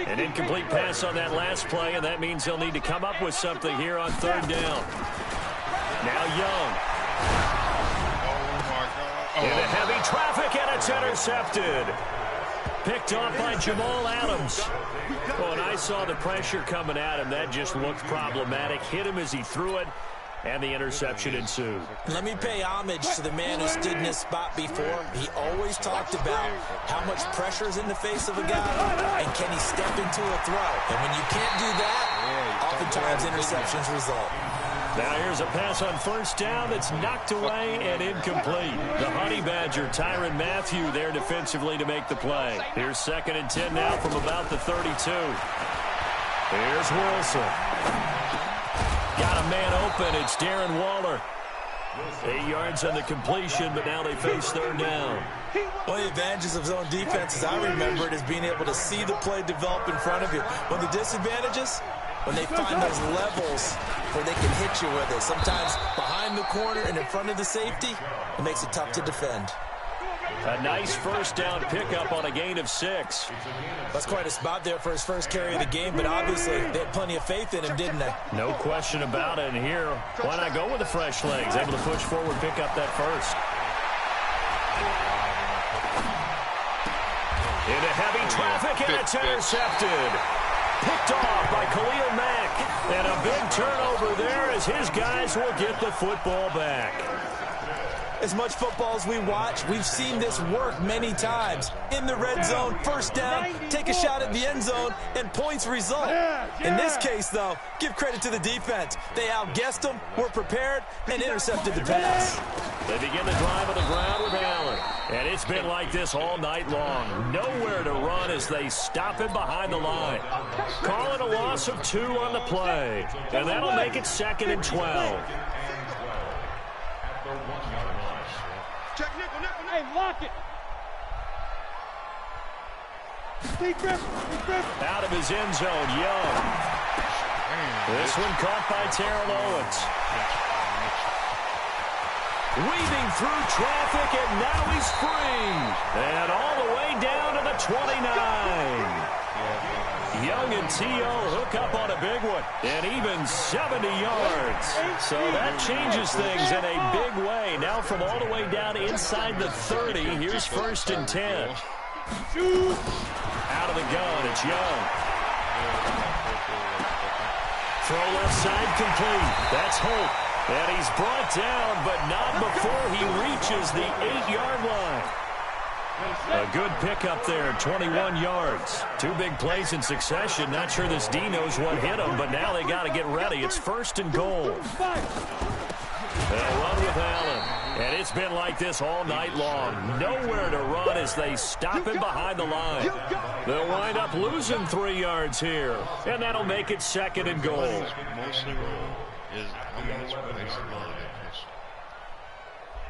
An incomplete pass on that last play, and that means he'll need to come up with something here on 3rd down. Now Young. Into heavy traffic, and it's intercepted. Picked off by Jamal Adams. Well, when I saw the pressure coming at him, that just looked problematic. Hit him as he threw it, and the interception ensued. Let me pay homage to the man who stood in this spot before. He always talked about how much pressure is in the face of a guy, and can he step into a throw. And when you can't do that, oftentimes interceptions result. Now here's a pass on 1st down that's knocked away and incomplete. The Honey Badger, Tyrann Mathieu, there defensively to make the play. Here's 2nd and 10 now from about the 32. Here's Wilson. Got a man open. It's Darren Waller. 8 yards on the completion, but now they face 3rd down. One of the advantages of zone defense, as I remember it, is being able to see the play develop in front of you. One of the disadvantages, when they find those levels where they can hit you with it. Sometimes behind the corner and in front of the safety, it makes it tough to defend. A nice 1st down pickup on a gain of 6. That's quite a spot there for his first carry of the game, but obviously they had plenty of faith in him, didn't they? No question about it. And here, why not go with the fresh legs? Able to push forward, pick up that 1st. Into heavy traffic, and it's intercepted. Picked off by Khalil Mack. And a big turnover there as his guys will get the football back. As much football as we watch, we've seen this work many times. In the red zone, 1st down, take a shot at the end zone, and points result. In this case, though, give credit to the defense. They outguessed them, were prepared, and intercepted the pass. They begin the drive on the ground with Allen. And it's been like this all night long. Nowhere to run as they stop him behind the line. Call it a loss of 2 on the play. And that'll make it 2nd and 12. Hey, lock it. Deep grip. Out of his end zone, Young. This one caught by Terrell Owens. Weaving through traffic, and now he's free. And all the way down to the 29. Young and T.O. hook up on a big one, and even 70 yards. So that changes things in a big way. Now from all the way down inside the 30, here's 1st and 10. Out of the gun, it's Young. Throw left side complete. That's Holt. And he's brought down, but not before he reaches the 8-yard line. A good pickup there, 21 yards. 2 big plays in succession. Not sure this D knows what hit him, but now they got to get ready. It's 1st and goal. They'll run with Allen. And it's been like this all night long. Nowhere to run as they stop him behind the line. They'll wind up losing 3 yards here. And that'll make it 2nd and goal. Mostly is how much baseball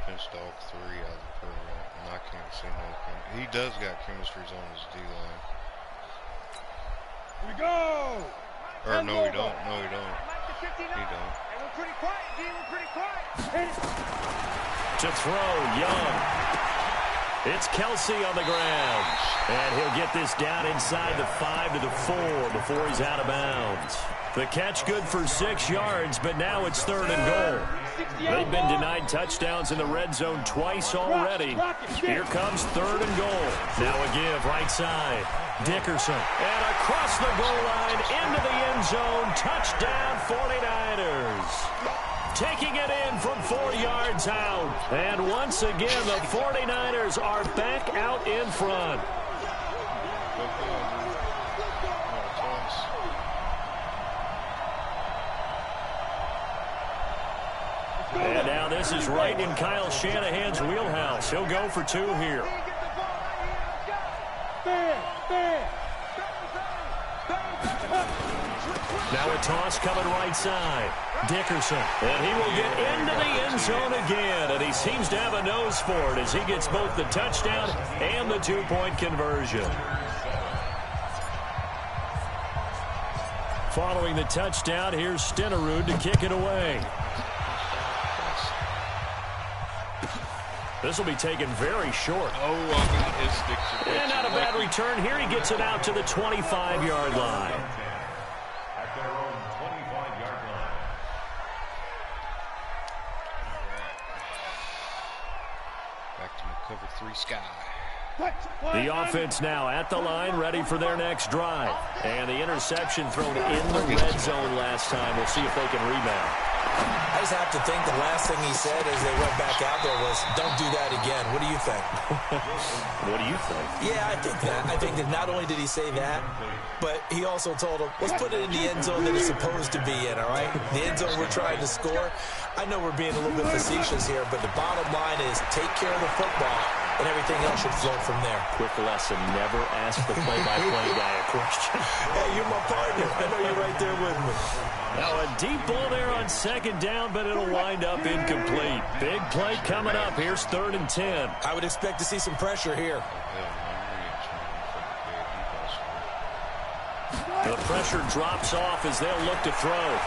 pinched all 3 out of the program, and I can't see no. He does got chemistries on his D-line. Here we go. Or no, he don't. No, he don't. He don't. And we're pretty quiet, D. We're pretty quiet. To throw, Young. It's Kelsey on the ground. And he'll get this down inside the 5 to the 4 before he's out of bounds. The catch good for 6 yards, but now it's 3rd and goal. They've been denied touchdowns in the red zone twice already. Here comes 3rd and goal. Now a give right side. Dickerson. And across the goal line into the end zone. Touchdown 49ers. Taking it in from 4 yards out. And once again, the 49ers are back out in front. And now this is right in Kyle Shanahan's wheelhouse. He'll go for 2 here. Now a toss coming right side. Dickerson. And he will get into the end zone again. And he seems to have a nose for it as he gets both the touchdown and the 2-point conversion. Following the touchdown, here's Stenerud to kick it away. This will be taken very short. Oh, I mean, his sticks are and not a bad return here. He gets it out to the 25-yard line. At their own 25-yard line. Back to my cover 3 sky. The offense now at the line, ready for their next drive. And the interception thrown in the red zone last time. We'll see if they can rebound. I just have to think the last thing he said as they went back out there was, don't do that again. What do you think? What do you think? Yeah, I think that. I think that not only did he say that, but he also told him, let's put it in the end zone that it's supposed to be in, all right? The end zone we're trying to score. I know we're being a little bit facetious here, but the bottom line is take care of the football, and everything else should flow from there. Quick lesson, never ask the play-by-play guy a question. Hey, you're my partner. I know you're right there with me. Now a deep ball there on 2nd down, but it'll wind up incomplete. Big play coming up. Here's 3rd and 10. I would expect to see some pressure here. The pressure drops off as they'll look to throw.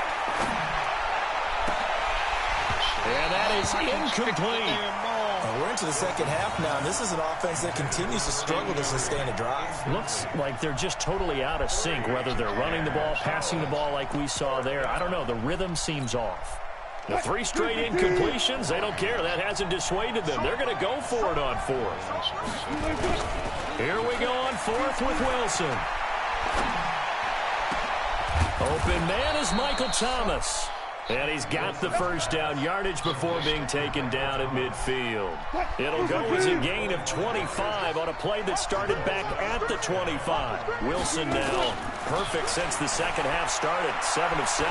And that is incomplete. We're into the second half now. This is an offense that continues to struggle to sustain a drive. Looks like they're just totally out of sync, whether they're running the ball, passing the ball like we saw there. I don't know. The rhythm seems off. The 3 straight incompletions, they don't care. That hasn't dissuaded them. They're going to go for it on 4th. Here we go on 4th with Wilson. Open man is Michael Thomas. And he's got the first down yardage before being taken down at midfield. It'll go as a gain of 25 on a play that started back at the 25. Wilson now perfect since the second half started. 7 of 7.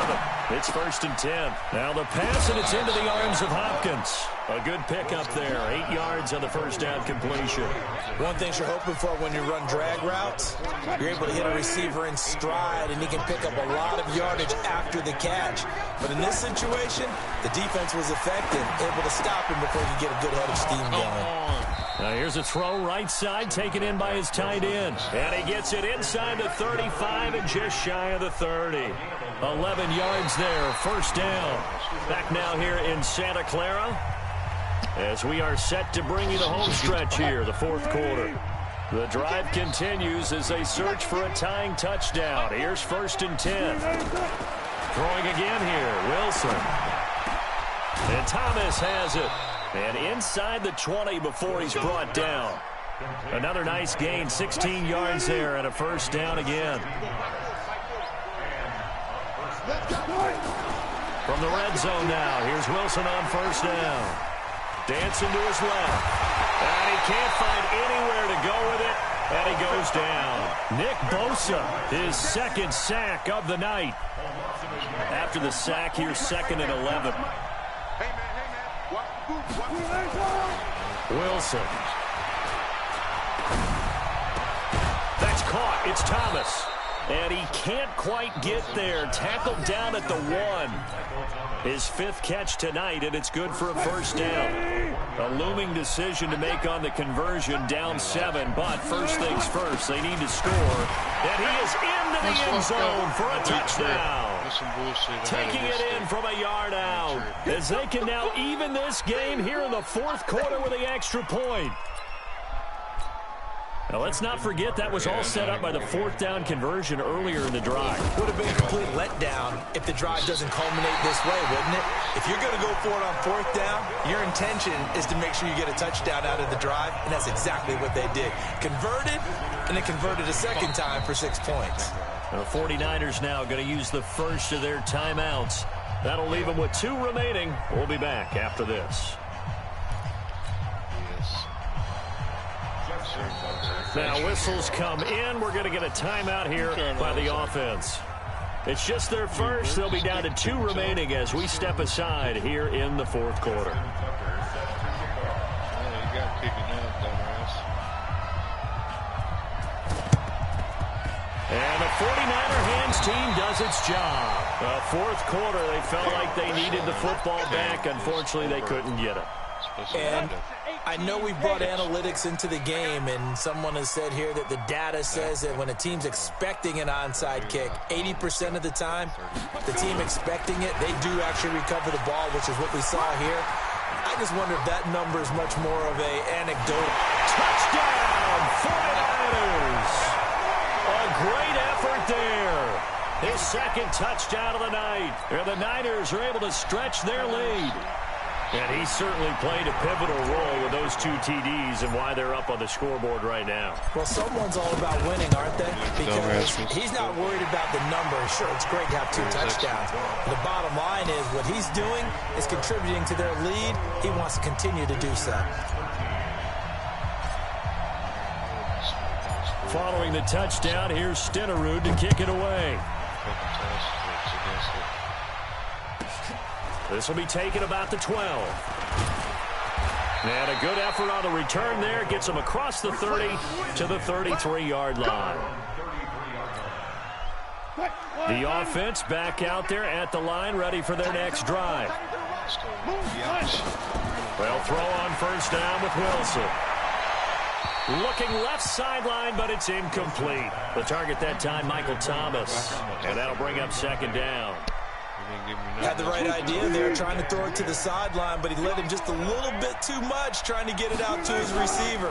It's 1st and 10. Now the pass, and it's into the arms of Hopkins. A good pickup there. 8 yards on the first down completion. One thing you're hoping for when you run drag routes, you're able to hit a receiver in stride, and he can pick up a lot of yardage after the catch. But in this situation, the defense was effective, able to stop him before he could get a good head of steam going. Now here's a throw right side, taken in by his tight end. And he gets it inside the 35 and just shy of the 30. 11 yards there, 1st down. Back now here in Santa Clara, as we are set to bring you the home stretch here, the 4th quarter. The drive continues as they search for a tying touchdown. Here's 1st and 10. Throwing again here, Wilson. And Thomas has it. And inside the 20 before he's brought down. Another nice gain, 16 yards there, and a 1st down again. From the red zone now, here's Wilson on 1st down. Dancing to his left. And he can't find anywhere to go with it. And he goes down. Nick Bosa, his 2nd sack of the night. After the sack, here's 2nd and 11. Wilson. That's caught. It's Thomas. And he can't quite get there. Tackled down at the 1. His 5th catch tonight, and it's good for a 1st down. A looming decision to make on the conversion, down 7. But first things first, they need to score. And he is into the end zone for a touchdown. Taking it in from a yard out. As they can now even this game here in the 4th quarter with the extra point. Now, let's not forget that was all set up by the fourth down conversion earlier in the drive. Would have been a complete letdown if the drive doesn't culminate this way, wouldn't it? If you're going to go for it on fourth down, your intention is to make sure you get a touchdown out of the drive, and that's exactly what they did. Converted, and then converted a second time for 6 points. The 49ers now going to use the first of their timeouts. That'll leave them with 2 remaining. We'll be back after this. Now whistles come in. We're going to get a timeout here by the offense. It's just their first. They'll be down to 2 remaining as we step aside here in the fourth quarter. And the 49er hands team does its job. Fourth quarter, they felt like they needed the football back. Unfortunately, they couldn't get it. And I know we've brought analytics into the game, and someone has said here that the data says that when a team's expecting an onside kick, 80% of the time, the team expecting it, they do actually recover the ball, which is what we saw here. I just wonder if that number is much more of an anecdote. Touchdown, 49ers! A great effort there. His second touchdown of the night. And the Niners are able to stretch their lead. And he certainly played a pivotal role with those 2 TDs and why they're up on the scoreboard right now. Well, someone's all about winning, aren't they? Because he's not worried about the number. Sure, it's great to have 2 touchdowns. The bottom line is what he's doing is contributing to their lead. He wants to continue to do so. Following the touchdown, here's Stenerud to kick it away. This will be taken about the 12. And a good effort on the return there. Gets him across the 30 to the 33-yard line. The offense back out there at the line, ready for their next drive. They'll throw on first down with Wilson. Looking left sideline, but it's incomplete. The target that time, Michael Thomas. And that'll bring up second down. Had the right idea there, trying to throw it to the sideline, but he let him just a little bit too much, trying to get it out to his receiver.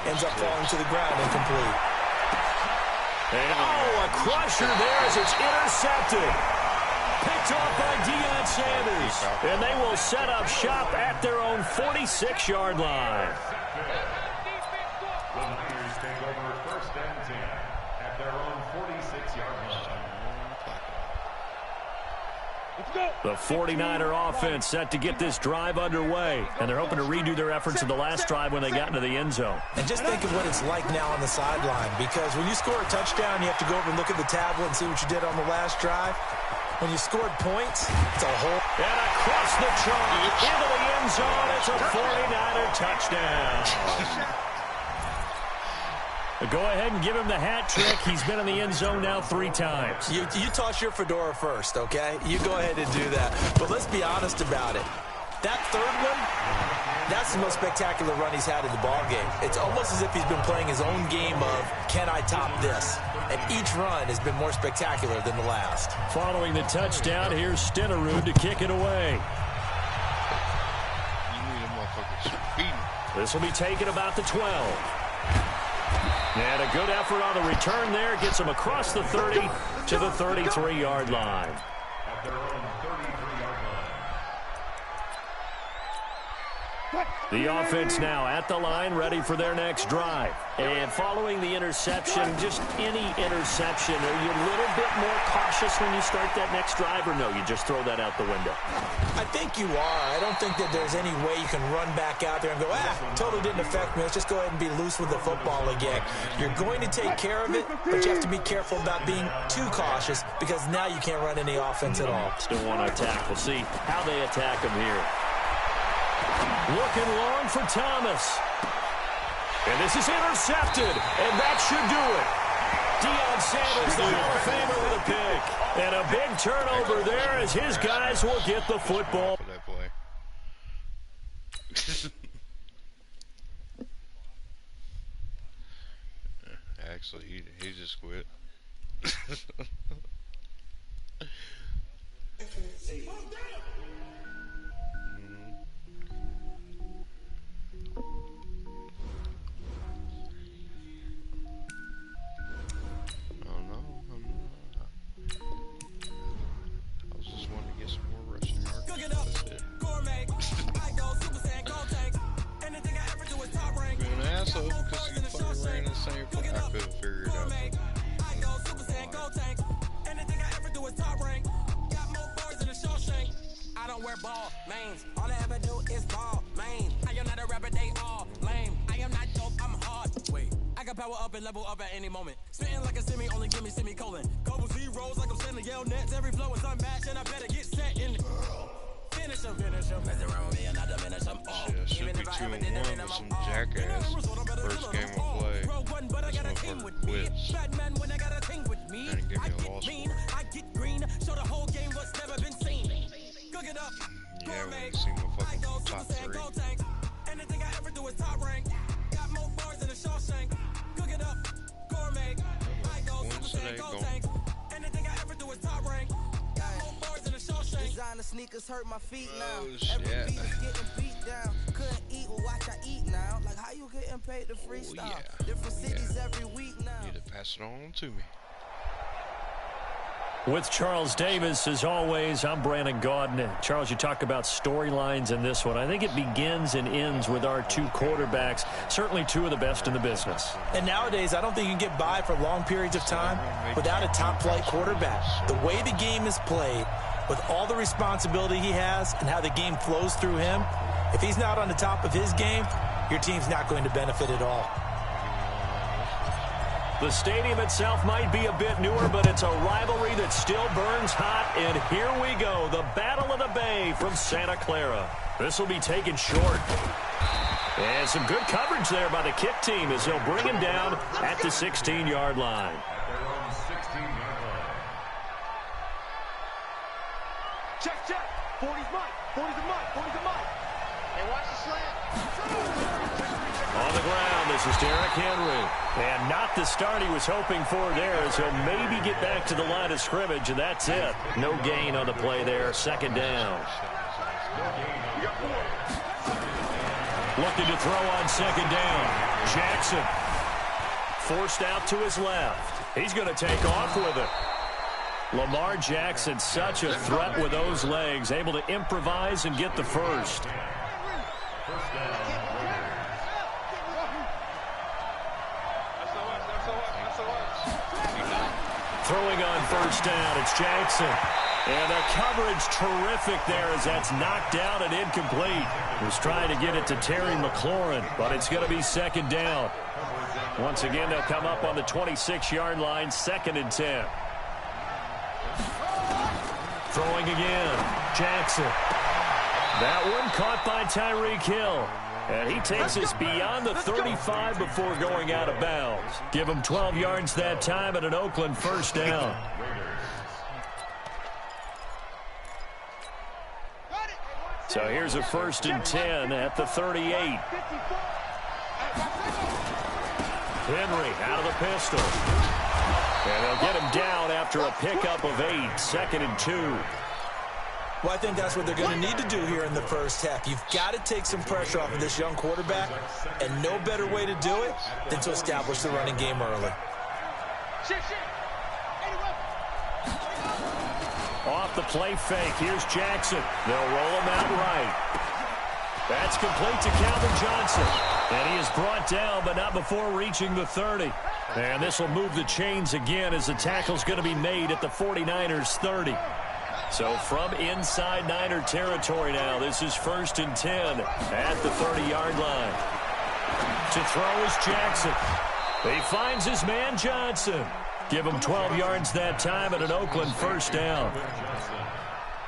Ends up falling to the ground, incomplete. And a crusher there as it's intercepted. Picked off by Deion Sanders. And they will set up shop at their own 46-yard line. The Niners take over first and 10 at their own 46-yard line. The 49er offense set to get this drive underway, and they're hoping to redo their efforts in the last drive when they got into the end zone. And just think of what it's like now on the sideline, because when you score a touchdown, you have to go over and look at the tablet and see what you did on the last drive. When you scored points, it's a whole... And across the trunk, into the end zone, it's a 49er touchdown. Go ahead and give him the hat trick. He's been in the end zone now 3 times. You toss your fedora first, okay? You go ahead and do that. But let's be honest about it. That third one, that's the most spectacular run he's had in the ballgame. It's almost as if he's been playing his own game of, can I top this? And each run has been more spectacular than the last. Following the touchdown, here's Stenerud to kick it away. This will be taken about the 12. And a good effort on the return there. Gets him across the 30 to the 33-yard line. At their own 33-yard line. The offense now at the line, ready for their next drive. And following the interception, just any interception, are you a little bit more cautious when you start that next drive, or no, you just throw that out the window? I think you are. I don't think that there's any way you can run back out there and go, totally didn't affect me. Let's just go ahead and be loose with the football again. You're going to take care of it, but you have to be careful about being too cautious, because now you can't run any offense at all. Still want to attack. We'll see how they attack him here. Looking long for Thomas. And this is intercepted, and that should do it. Deion Sanders, the Hall of Famer, with a pick. And a big turnover there as his guys will get the football. Actually, he just quit. tank. Anything I ever do is top rank. Got more bars than a Shawshank. I don't wear ball mains. All I ever do is ball main. I am not a rapper, they all lame. I am not dope, I'm hard. Wait, I can power up and level up at any moment. Spitting like a semi, only give me semicolon. Couple zeros like I'm sending yell nets. Every flow is unmatched and I better get set in. Finish him. Mess around with me and I diminish them all. Shit, should be 2-1 with some jackass. First game of play. This motherfucker quits. And give me a loss for I get green, show the whole game what's never been seen. Cook it up. Yeah, we ain't seen no fucking top 3. Anything I ever do is top rank. Got more bars than a Shawshank. Cook it up. Gourmet. I go Super Saiyan Gold Tank. Anything I ever do is top rank. Got more bars than a Shawshank. Designer sneakers hurt my feet now. Oh, Every shit. beat is getting beat down. Couldn't eat, well watch I eat now. Like how you getting paid to freestyle? yeah. Different cities every week now. Need to pass it on to me. With Charles Davis, as always, I'm Brandon Gaudin. Charles, you talk about storylines in this one. I think it begins and ends with our two quarterbacks, certainly two of the best in the business. And nowadays, I don't think you can get by for long periods of time without a top-flight quarterback. The way the game is played, with all the responsibility he has and how the game flows through him, if he's not on the top of his game, your team's not going to benefit at all. The stadium itself might be a bit newer, but it's a rivalry that still burns hot. And here we go, the Battle of the Bay from Santa Clara. This will be taken short. And some good coverage there by the kick team as they'll bring him down at the 16-yard line. Check. 40's mine. 40's a mine. 40's a mine. Hey, watch the slant. On the ground, this is Derrick Henry. And not the start he was hoping for there, as he'll maybe get back to the line of scrimmage, and that's it. No gain on the play there, second down. Looking to throw on second down. Jackson forced out to his left. He's going to take off with it. Lamar Jackson, such a threat with those legs, able to improvise and get the first. Throwing on first down, it's Jackson. And the coverage terrific there as that's knocked down and incomplete. Was trying to get it to Terry McLaurin, but it's going to be second down. Once again, they'll come up on the 26-yard line, 2nd and 10. Throwing again, Jackson. That one caught by Tyreek Hill. And he takes us beyond the 35 before going out of bounds. Give him 12 yards that time and an Oakland first down. So here's a 1st and 10 at the 38. Henry out of the pistol. And they'll get him down after a pickup of 8, 2nd and 2. Well, I think that's what they're going to need to do here in the first half. You've got to take some pressure off of this young quarterback, and no better way to do it than to establish the running game early. Off the play fake, here's Jackson. They'll roll him out right. That's complete to Calvin Johnson. And he is brought down, but not before reaching the 30. And this will move the chains again as the tackle's going to be made at the 49ers 30. So from inside Niner territory now, this is 1st and 10 at the 30-yard line. To throw is Jackson. He finds his man Johnson. Give him 12 yards that time and an Oakland first down.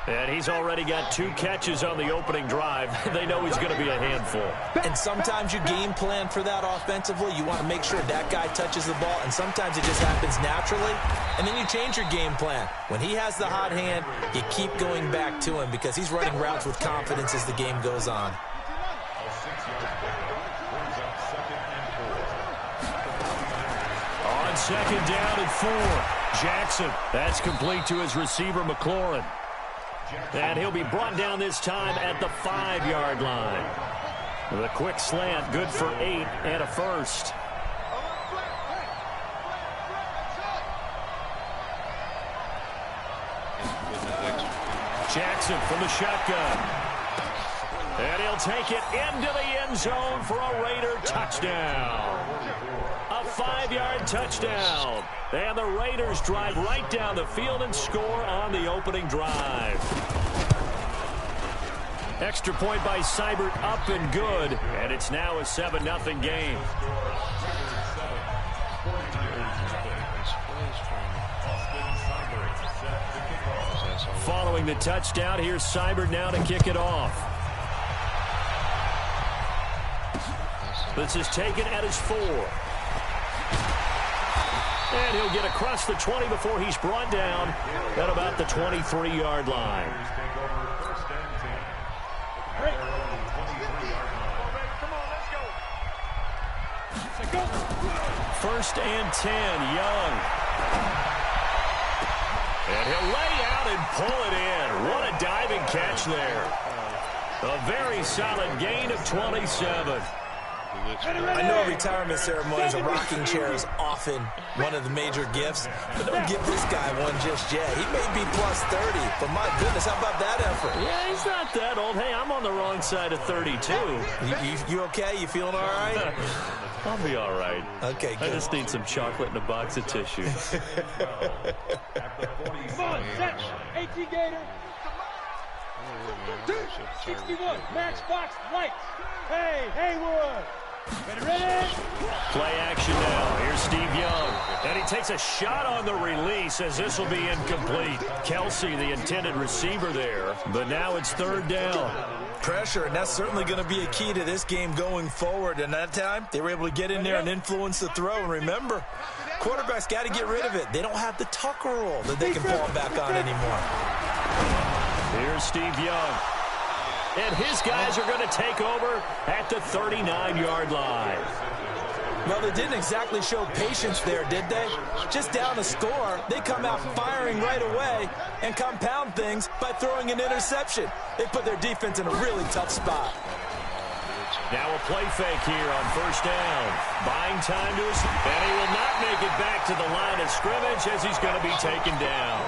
And he's already got 2 catches on the opening drive. They know he's going to be a handful. And sometimes you game plan for that offensively. You want to make sure that guy touches the ball, and sometimes it just happens naturally. And then you change your game plan. When he has the hot hand, you keep going back to him because he's running routes with confidence as the game goes on. On 2nd down and 4, Jackson. That's complete to his receiver, McLaurin. And he'll be brought down this time at the 5-yard line. The quick slant, good for 8 and a first. Jackson from the shotgun. And he'll take it into the end zone for a Raider touchdown. A 5-yard touchdown. And the Raiders drive right down the field and score on the opening drive. Extra point by Cybert, up and good. And it's now a 7-0 game. Following the touchdown, here's Cybert now to kick it off. This is taken at his 4. And he'll get across the 20 before he's brought down at about the 23-yard line. First and 10, Young. And he'll lay out and pull it in. What a diving catch there. A very solid gain of 27. I know retirement ceremonies, a rocking chair is often one of the major gifts, but don't give this guy one just yet. He may be plus 30, but my goodness, how about that effort? Yeah, he's not that old. Hey, I'm on the wrong side of 32. You okay? You feeling all right? I'll be all right. Okay, good. I just need some chocolate and a box of tissues. Come on, set. 18 Gator. 61, Matchbox Lights. Hey, Haywood. Ready? Play action now. Here's Steve Young. And he takes a shot on the release as this will be incomplete. Kelsey, the intended receiver there. But now it's 3rd down. Pressure, and that's certainly going to be a key to this game going forward. And that time, they were able to get in there and influence the throw. And remember, quarterbacks got to get rid of it. They don't have the tucker roll that they can fall back on anymore. Here's Steve Young. And his guys are going to take over at the 39-yard line. Well, they didn't exactly show patience there, did they? Just down a score, they come out firing right away and compound things by throwing an interception. They put their defense in a really tough spot. Now a play fake here on 1st down. Buying time to us, and he will not make it back to the line of scrimmage as he's going to be taken down.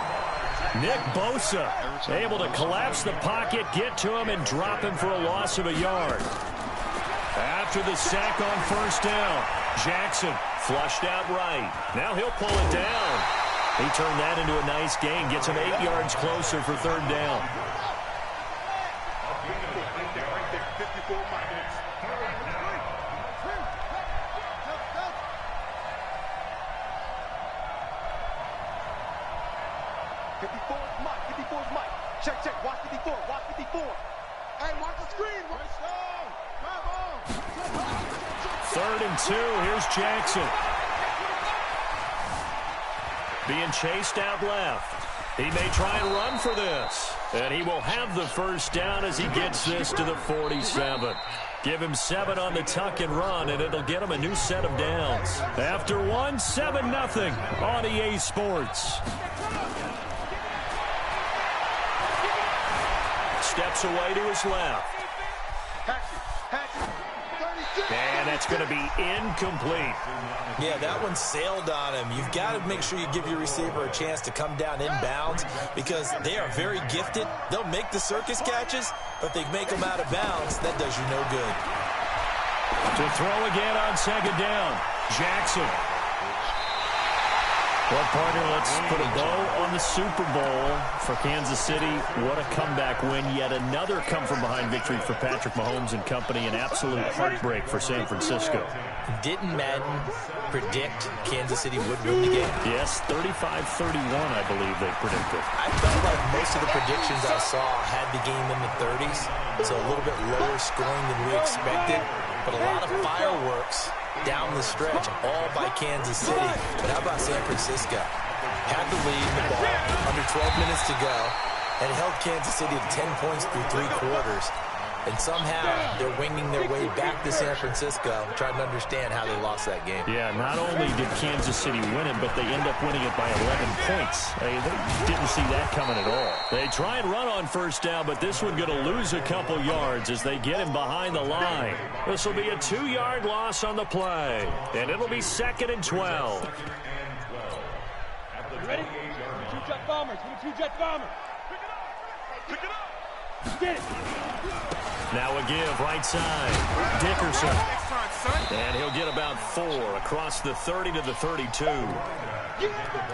Nick Bosa able to collapse the pocket, get to him, and drop him for a loss of a yard. After the sack on 1st down, Jackson flushed out right. Now he'll pull it down. He turned that into a nice gain, gets him 8 yards closer for 3rd down. Check, watch 54, watch 54. Hey, watch the screen, watch the 3rd and 2, here's Jackson. Being chased out left. He may try and run for this. And he will have the 1st down as he gets this to the 47. Give him 7 on the tuck and run, and it'll get him a new set of downs. After 1, 7-0 on EA Sports. Steps away to his left. And that's going to be incomplete. Yeah, that one sailed on him. You've got to make sure you give your receiver a chance to come down inbounds because they are very gifted. They'll make the circus catches, but they make them out of bounds. That does you no good. To throw again on 2nd down. Jackson. Well, partner, let's put a bow on the Super Bowl for Kansas City. What a comeback win. Yet another come-from-behind victory for Patrick Mahomes and company. An absolute heartbreak for San Francisco. Didn't Madden predict Kansas City would win the game? Yes, 35-31, I believe they predicted. I felt like most of the predictions I saw had the game in the 30s, so a little bit lower scoring than we expected, but a lot of fireworks down the stretch, all by Kansas City. But how about San Francisco? Had the lead in the ball, under 12 minutes to go, and held Kansas City to 10 points through 3 quarters. And somehow they're winging their way back to San Francisco, trying to understand how they lost that game. Yeah, not only did Kansas City win it, but they end up winning it by 11 points. They didn't see that coming at all. They try and run on 1st down, but this one going to lose a couple yards as they get him behind the line. This will be a 2-yard loss on the play, and it'll be 2nd and 12. Ready? 2 jet bombers. 2 jet bombers. Pick it up. Now a give, right side. Dickerson. And he'll get about 4 across the 30 to the 32.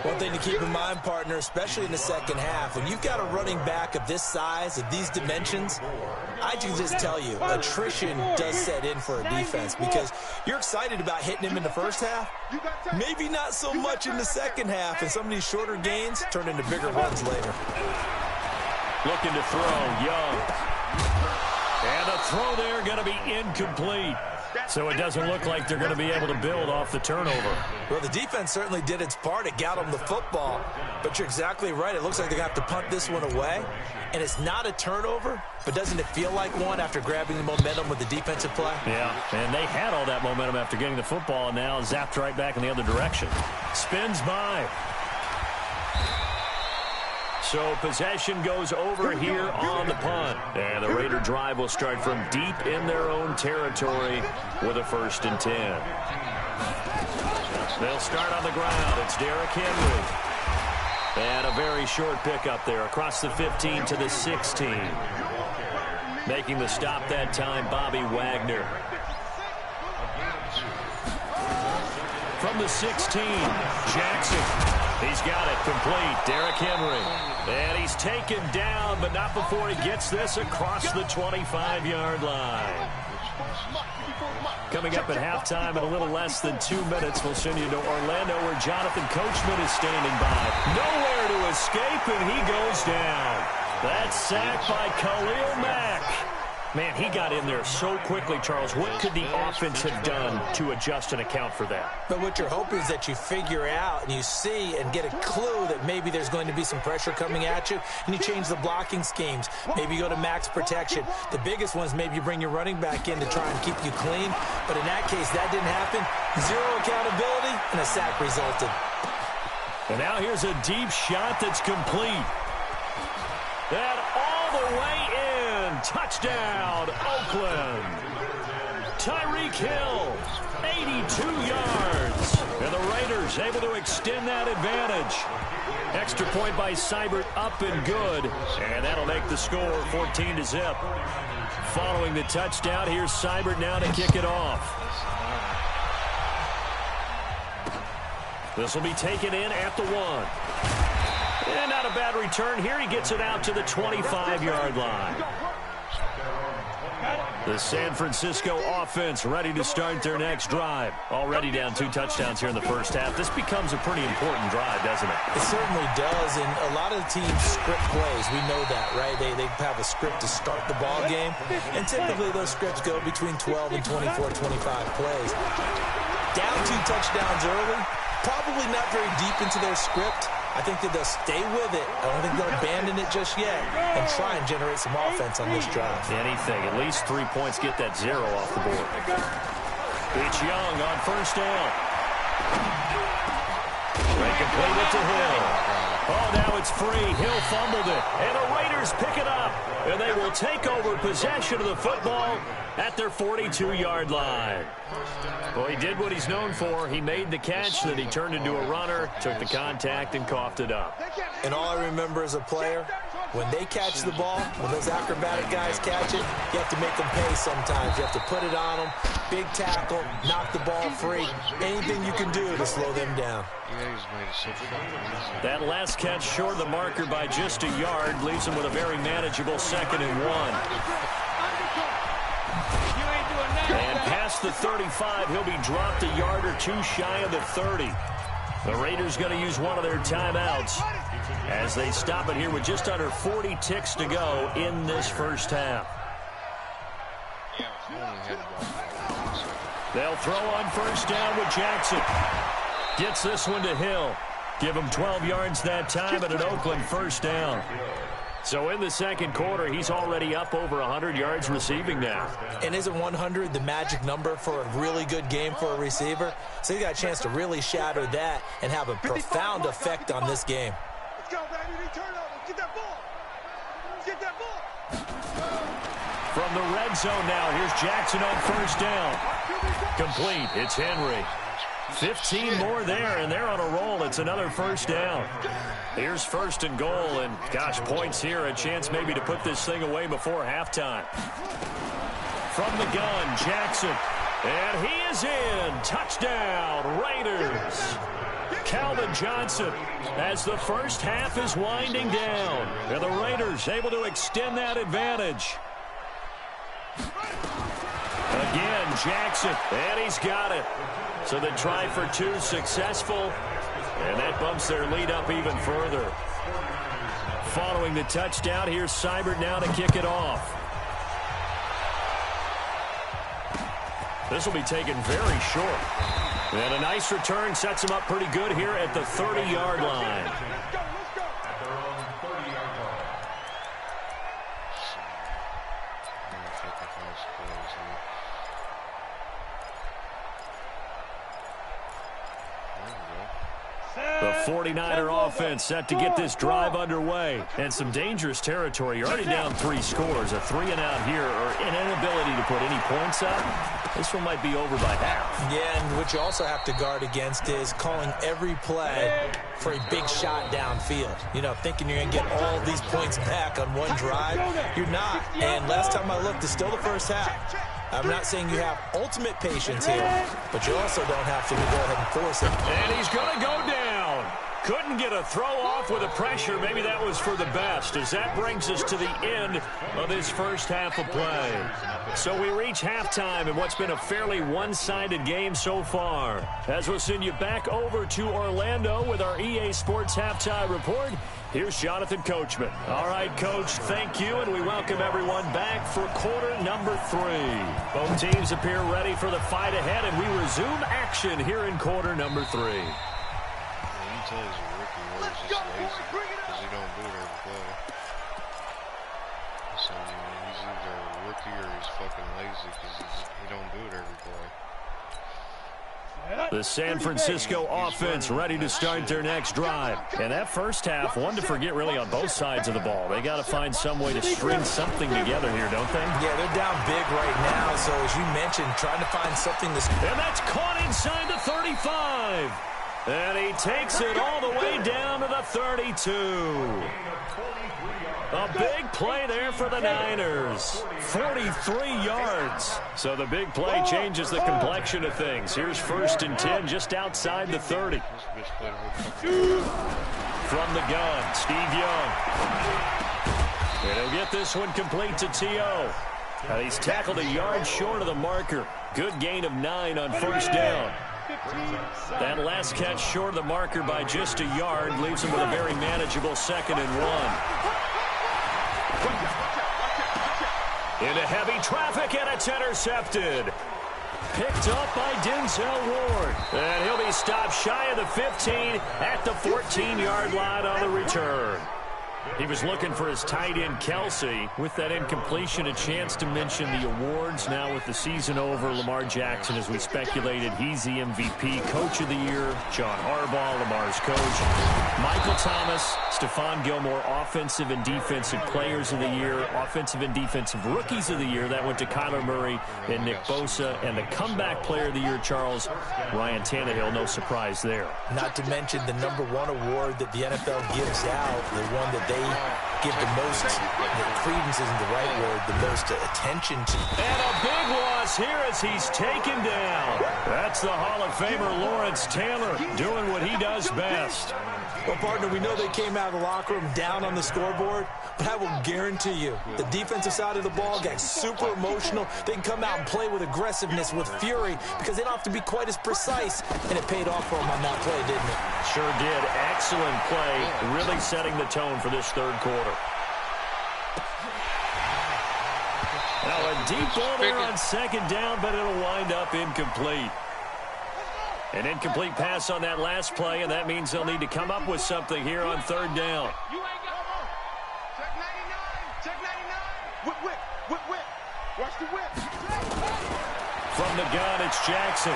One thing to keep in mind, partner, especially in the second half, when you've got a running back of this size, of these dimensions, I can just tell you, attrition does set in for a defense because you're excited about hitting him in the first half, maybe not so much in the second half, and some of these shorter gains turn into bigger runs later. Looking to throw, Young. And a throw there going to be incomplete. So it doesn't look like they're going to be able to build off the turnover. Well, the defense certainly did its part. It got them the football. But you're exactly right. It looks like they're going to have to punt this one away. And it's not a turnover, but doesn't it feel like one after grabbing the momentum with the defensive play? Yeah, and they had all that momentum after getting the football, and now zapped right back in the other direction. Spins by. So possession goes over here on the punt. And the Raider drive will start from deep in their own territory with a 1st and 10. They'll start on the ground. It's Derrick Henry. And a very short pickup there across the 15 to the 16. Making the stop that time, Bobby Wagner. From the 16, Jackson. He's got it complete. Derrick Henry. And he's taken down, but not before he gets this across the 25-yard line. Coming up at halftime in a little less than 2 minutes, we'll send you to Orlando where Jonathan Coachman is standing by. Nowhere to escape, and he goes down. That's sacked by Khalil Mack. Man, he got in there so quickly, Charles. What could the offense have done to adjust and account for that? But what you're hoping is that you figure out and you see and get a clue that maybe there's going to be some pressure coming at you, and you change the blocking schemes. Maybe you go to max protection. The biggest one is maybe you bring your running back in to try and keep you clean. But in that case, that didn't happen. 0 accountability, and a sack resulted. And now here's a deep shot that's complete. And all the way in. Touchdown, Oakland. Tyreek Hill, 82 yards. And the Raiders able to extend that advantage. Extra point by Cybert, up and good. And that'll make the score 14-0. Following the touchdown, here's Cybert now to kick it off. This will be taken in at the 1. And not a bad return here. He gets it out to the 25-yard line. The San Francisco offense ready to start their next drive. Already down 2 touchdowns here in the first half. This becomes a pretty important drive, doesn't it? It certainly does, and a lot of the teams script plays. We know that, right? They have a script to start the ball game, and typically those scripts go between 12 and 24, 25 plays. Down 2 touchdowns early, probably not very deep into their script. I think that they'll stay with it. I don't think they'll abandon it just yet and try and generate some offense on this drive. Anything. At least 3 points. Get that 0 off the board. It's Young on first down. They complete it to Hill. Oh, now it's free. Hill fumbled it. And the Raiders pick it up. And they will take over possession of the football at their 42-yard line. Well, he did what he's known for. He made the catch, then he turned into a runner, took the contact, and coughed it up. And all I remember as a player, when they catch the ball, when those acrobatic guys catch it, you have to make them pay sometimes. You have to put it on them, big tackle, knock the ball free. Anything you can do to slow them down. That last catch short of the marker by just a yard leaves him with a very manageable 2nd and 1. And past the 35, he'll be dropped a yard or 2 shy of the 30. The Raiders going to use one of their timeouts as they stop it here with just under 40 ticks to go in this first half. They'll throw on first down with Jackson. Gets this one to Hill. Give him 12 yards that time and an Oakland first down. So in the second quarter, he's already up over 100 yards receiving now. And isn't 100 the magic number for a really good game for a receiver? So he got a chance to really shatter that and have a profound effect on this game. Let's go, baby. Turnover. Get that ball. Get that ball. From the red zone now, here's Jackson on first down. Complete. It's Henry. 15 more there, and they're on a roll. It's another first down. Here's first and goal, and gosh, points here, a chance maybe to put this thing away before halftime. From the gun, Jackson, and he is in. Touchdown, Raiders. Calvin Johnson as the first half is winding down, and the Raiders able to extend that advantage. Again, Jackson, and he's got it. So the try for two successful, and that bumps their lead up even further. Following the touchdown, here's Cyber now to kick it off. This will be taken very short. And a nice return sets him up pretty good here at the 30-yard line. The 49er offense set to get this drive underway. And some dangerous territory. You're already down 3 scores. A 3-and-out here, or an inability to put any points up. This one might be over by half. Yeah, and what you also have to guard against is calling every play for a big shot downfield. You know, thinking you're going to get all these points back on one drive. You're not. And last time I looked, it's still the first half. I'm not saying you have ultimate patience here, but you also don't have to go ahead and force it. And he's going to go down. Couldn't get a throw off with the pressure. Maybe that was for the best, as that brings us to the end of this first half of play. So we reach halftime in what's been a fairly one-sided game so far. As we'll send you back over to Orlando with our EA Sports Halftime Report, here's Jonathan Coachman. All right, Coach, thank you, and we welcome everyone back for quarter number 3. Both teams appear ready for the fight ahead, and we resume action here in quarter number 3. Tell he's a rookie or he's just lazy because he don't do it every play. So he's either a rookie or he's fucking lazy because he don't do it every play. The San Francisco offense ready to start their next drive. And that first half, one to forget really on both sides of the ball. They got to find some way to string something together here, don't they? Yeah, they're down big right now. So as you mentioned, trying to find something to... And that's caught inside the 35. And he takes it all the way down to the 32. A big play there for the Niners. 43 yards. So the big play changes the complexion of things. Here's first and 10 just outside the 30. From the gun, Steve Young. And he'll get this one complete to T.O. And he's tackled a yard short of the marker. Good gain of 9 on first down. That last catch short of the marker by just a yard leaves him with a very manageable 2nd and 1. Into heavy traffic, and it's intercepted. Picked up by Denzel Ward. And he'll be stopped shy of the 15 at the 14-yard line on the return. He was looking for his tight end, Kelsey. With that incompletion, a chance to mention the awards. Now with the season over, Lamar Jackson, as we speculated, he's the MVP, Coach of the Year. John Harbaugh, Lamar's coach. Michael Thomas, Stephon Gilmore, Offensive and Defensive Players of the Year. Offensive and Defensive Rookies of the Year. That went to Kyler Murray and Nick Bosa. And the Comeback Player of the Year, Charles, Ryan Tannehill. No surprise there. Not to mention the #1 award that the NFL gives out, the one that they give the most, credence isn't the right word, the most attention to. And a big loss here as he's taken down. That's the Hall of Famer Lawrence Taylor doing what he does best. Well, partner, we know they came out of the locker room down on the scoreboard, but I will guarantee you the defensive side of the ball got super emotional. They can come out and play with aggressiveness, with fury, because they don't have to be quite as precise, and it paid off for them on that play, didn't it? Sure did. Excellent play, really setting the tone for this third quarter. Now a deep ball there on 2nd down, but it'll wind up incomplete. An incomplete pass on that last play, and that means they'll need to come up with something here on 3rd down. Check 99. Check 99. Whip. Watch the whip. From the gun, it's Jackson.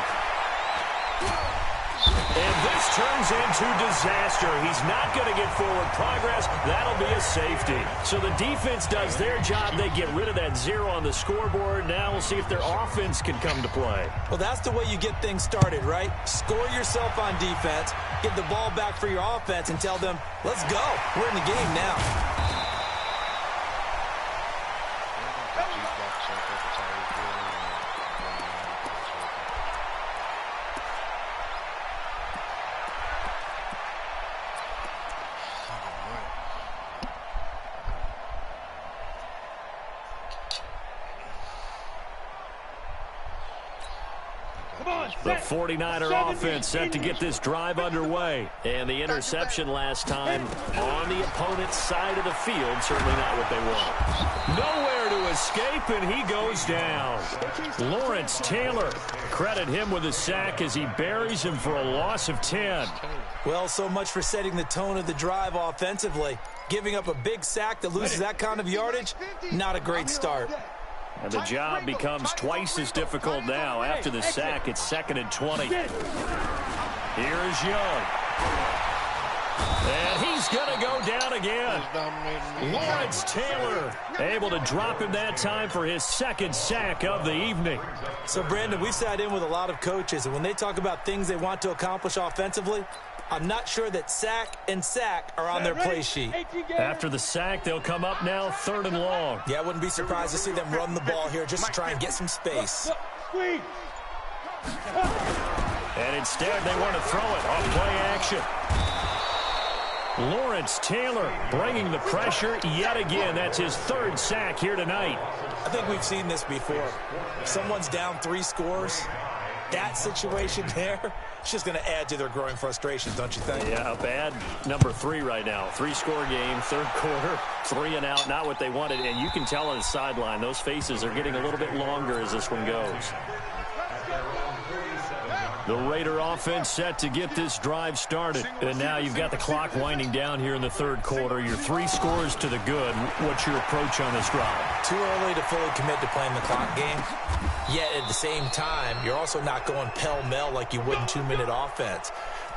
And this turns into disaster. He's not going to get forward progress. That'll be a safety. So the defense does their job. They get rid of that 0 on the scoreboard. Now we'll see if their offense can come to play. Well, that's the way you get things started, right? Score yourself on defense, get the ball back for your offense, and tell them, let's go. We're in the game now. The 49er offense set to get this drive underway. And the interception last time on the opponent's side of the field. Certainly not what they want. Nowhere to escape, and he goes down. Lawrence Taylor. Credit him with a sack as he buries him for a loss of 10. Well, so much for setting the tone of the drive offensively. Giving up a big sack that loses that kind of yardage, not a great start. And the job becomes twice as difficult now. After the sack, it's 2nd and 20. Here is Young. And he's going to go down again. Lawrence Taylor able to drop him that time for his 2nd sack of the evening. So, Brandon, we've sat in with a lot of coaches, and when they talk about things they want to accomplish offensively, I'm not sure that sack and sack are on their play sheet. After the sack, they'll come up now 3rd and long. Yeah, I wouldn't be surprised to see them run the ball here just to try and get some space. And instead, they want to throw it off play action. Lawrence Taylor bringing the pressure yet again. That's his 3rd sack here tonight. I think we've seen this before. If someone's down 3 scores, that situation there, it's just going to add to their growing frustration, don't you think? Yeah, a bad number 3 right now. 3-score game, 3rd quarter, 3 and out, not what they wanted. And you can tell on the sideline, those faces are getting a little bit longer as this one goes. The Raider offense set to get this drive started. And now you've got the clock winding down here in the 3rd quarter. Your 3 scores to the good. What's your approach on this drive? Too early to fully commit to playing the clock game. Yet at the same time, you're also not going pell-mell like you would in 2-minute offense.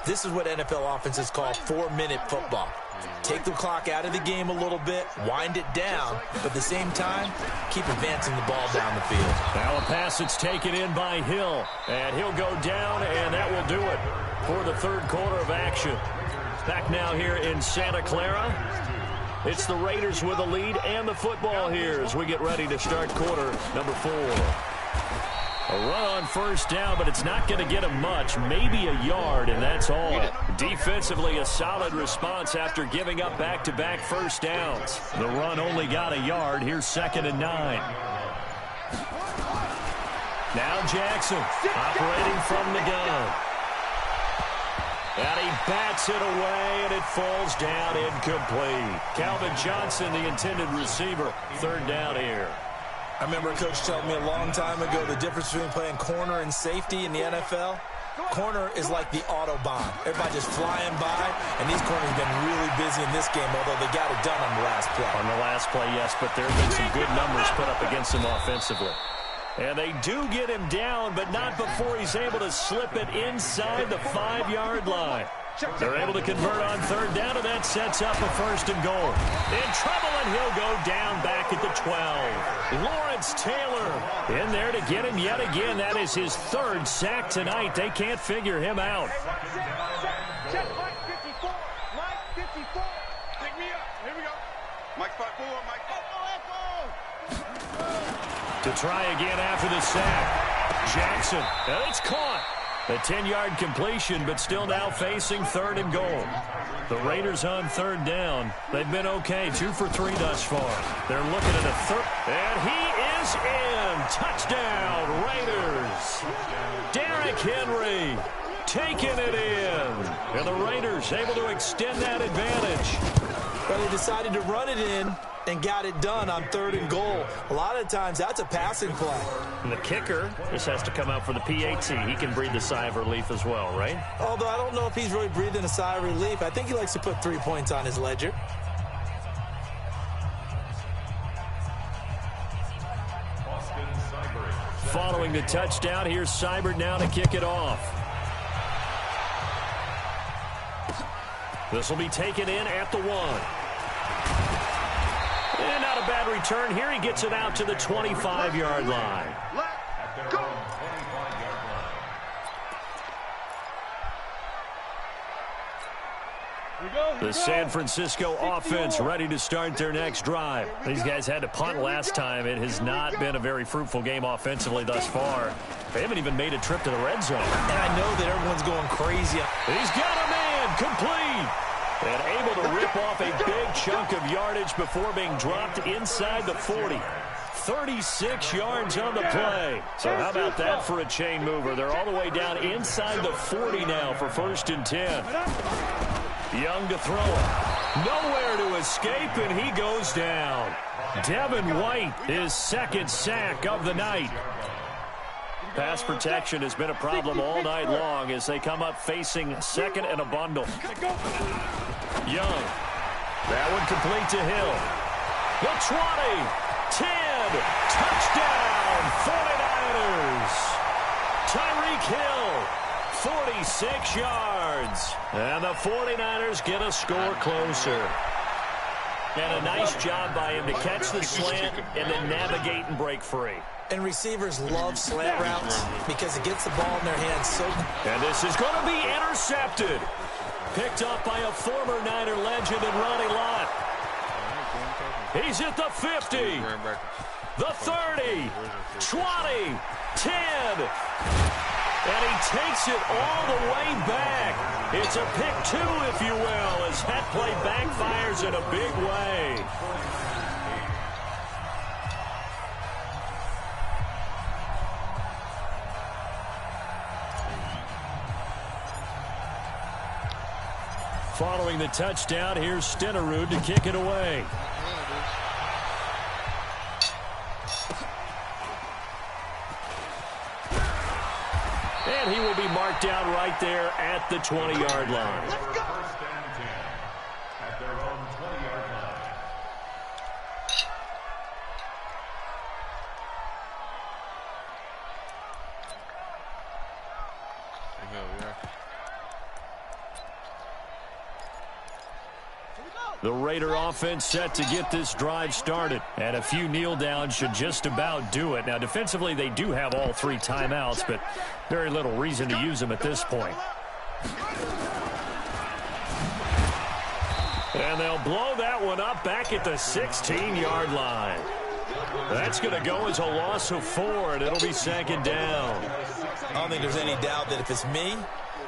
This is what NFL offenses call 4-minute football. Take the clock out of the game a little bit, wind it down, but at the same time, keep advancing the ball down the field. Now a pass that's taken in by Hill, and he'll go down, and that will do it for the 3rd quarter of action. Back now here in Santa Clara. It's the Raiders with a lead and the football here as we get ready to start quarter number 4. A run on 1st down, but it's not going to get him much, maybe a yard, and that's all. Defensively, a solid response after giving up back-to-back 1st downs. The run only got a yard. Here's 2nd and 9. Now Jackson operating from the gun. And he bats it away, and it falls down incomplete. Calvin Johnson, the intended receiver. 3rd down here. I remember a coach telling me a long time ago the difference between playing corner and safety in the NFL. Corner is like the Autobahn. Everybody just flying by, and these corners have been really busy in this game, although they got it done on the last play. On the last play, yes, but there have been some good numbers put up against him offensively. And they do get him down, but not before he's able to slip it inside the 5-yard line. They're able to convert on 3rd down, and that sets up a 1st and goal. In trouble, and he'll go down back at the 12. Lawrence Taylor in there to get him yet again. That is his 3rd sack tonight. They can't figure him out. Check Mike 54. Mike 54. Pick me up. Here we go. Mike 54. Mike 54. To try again after the sack. Jackson. It's caught. A 10-yard completion, but still now facing 3rd and goal. The Raiders on 3rd down. They've been okay, 2 for 3 thus far. They're looking at a 3rd, and he is in. Touchdown, Raiders. Derrick Henry taking it in. And the Raiders able to extend that advantage. Well, they decided to run it in and got it done on 3rd and goal. A lot of times, that's a passing play. And the kicker just has to come out for the PAT. He can breathe a sigh of relief as well, right? Although I don't know if he's really breathing a sigh of relief. I think he likes to put 3 points on his ledger. Following the touchdown, here's Cybertron now to kick it off. This will be taken in at the 1. And not a bad return here. He gets it out to the 25-yard line. Let's go. The San Francisco offense ready to start their next drive. These guys had to punt last time. It has not been a very fruitful game offensively thus far. They haven't even made a trip to the red zone. And I know that everyone's going crazy. He's got a man, complete. And able to rip off a big chunk of yardage before being dropped inside the 40. 36 yards on the play. So how about that for a chain mover? They're all the way down inside the 40 now for 1st and 10. Young to throw it. Nowhere to escape, and he goes down. Devin White, his 2nd sack of the night. Pass protection has been a problem all night long as they come up facing 2nd and a bundle. Young. That one complete to Hill. The 20. 10. Touchdown, 49ers. Tyreek Hill. 46 yards. And the 49ers get a score closer. And a nice job by him to catch the slant and then navigate and break free. And receivers love slant routes because it gets the ball in their hands so. And this is going to be intercepted. Picked up by a former Niner legend in Ronnie Lott. He's at the 50. The 30. 20. 10. And he takes it all the way back. It's a pick 2, if you will, as that play backfires in a big way. Following the touchdown, here's Stenerud to kick it away. And he will be marked down right there at the 20-yard line. Let's go. 1st and 10 at their own 20-yard line. The Raider offense set to get this drive started. And a few kneel downs should just about do it. Now, defensively, they do have all 3 timeouts, but very little reason to use them at this point. And they'll blow that one up back at the 16-yard line. That's going to go as a loss of 4, and it'll be 2nd down. I don't think there's any doubt that if it's me,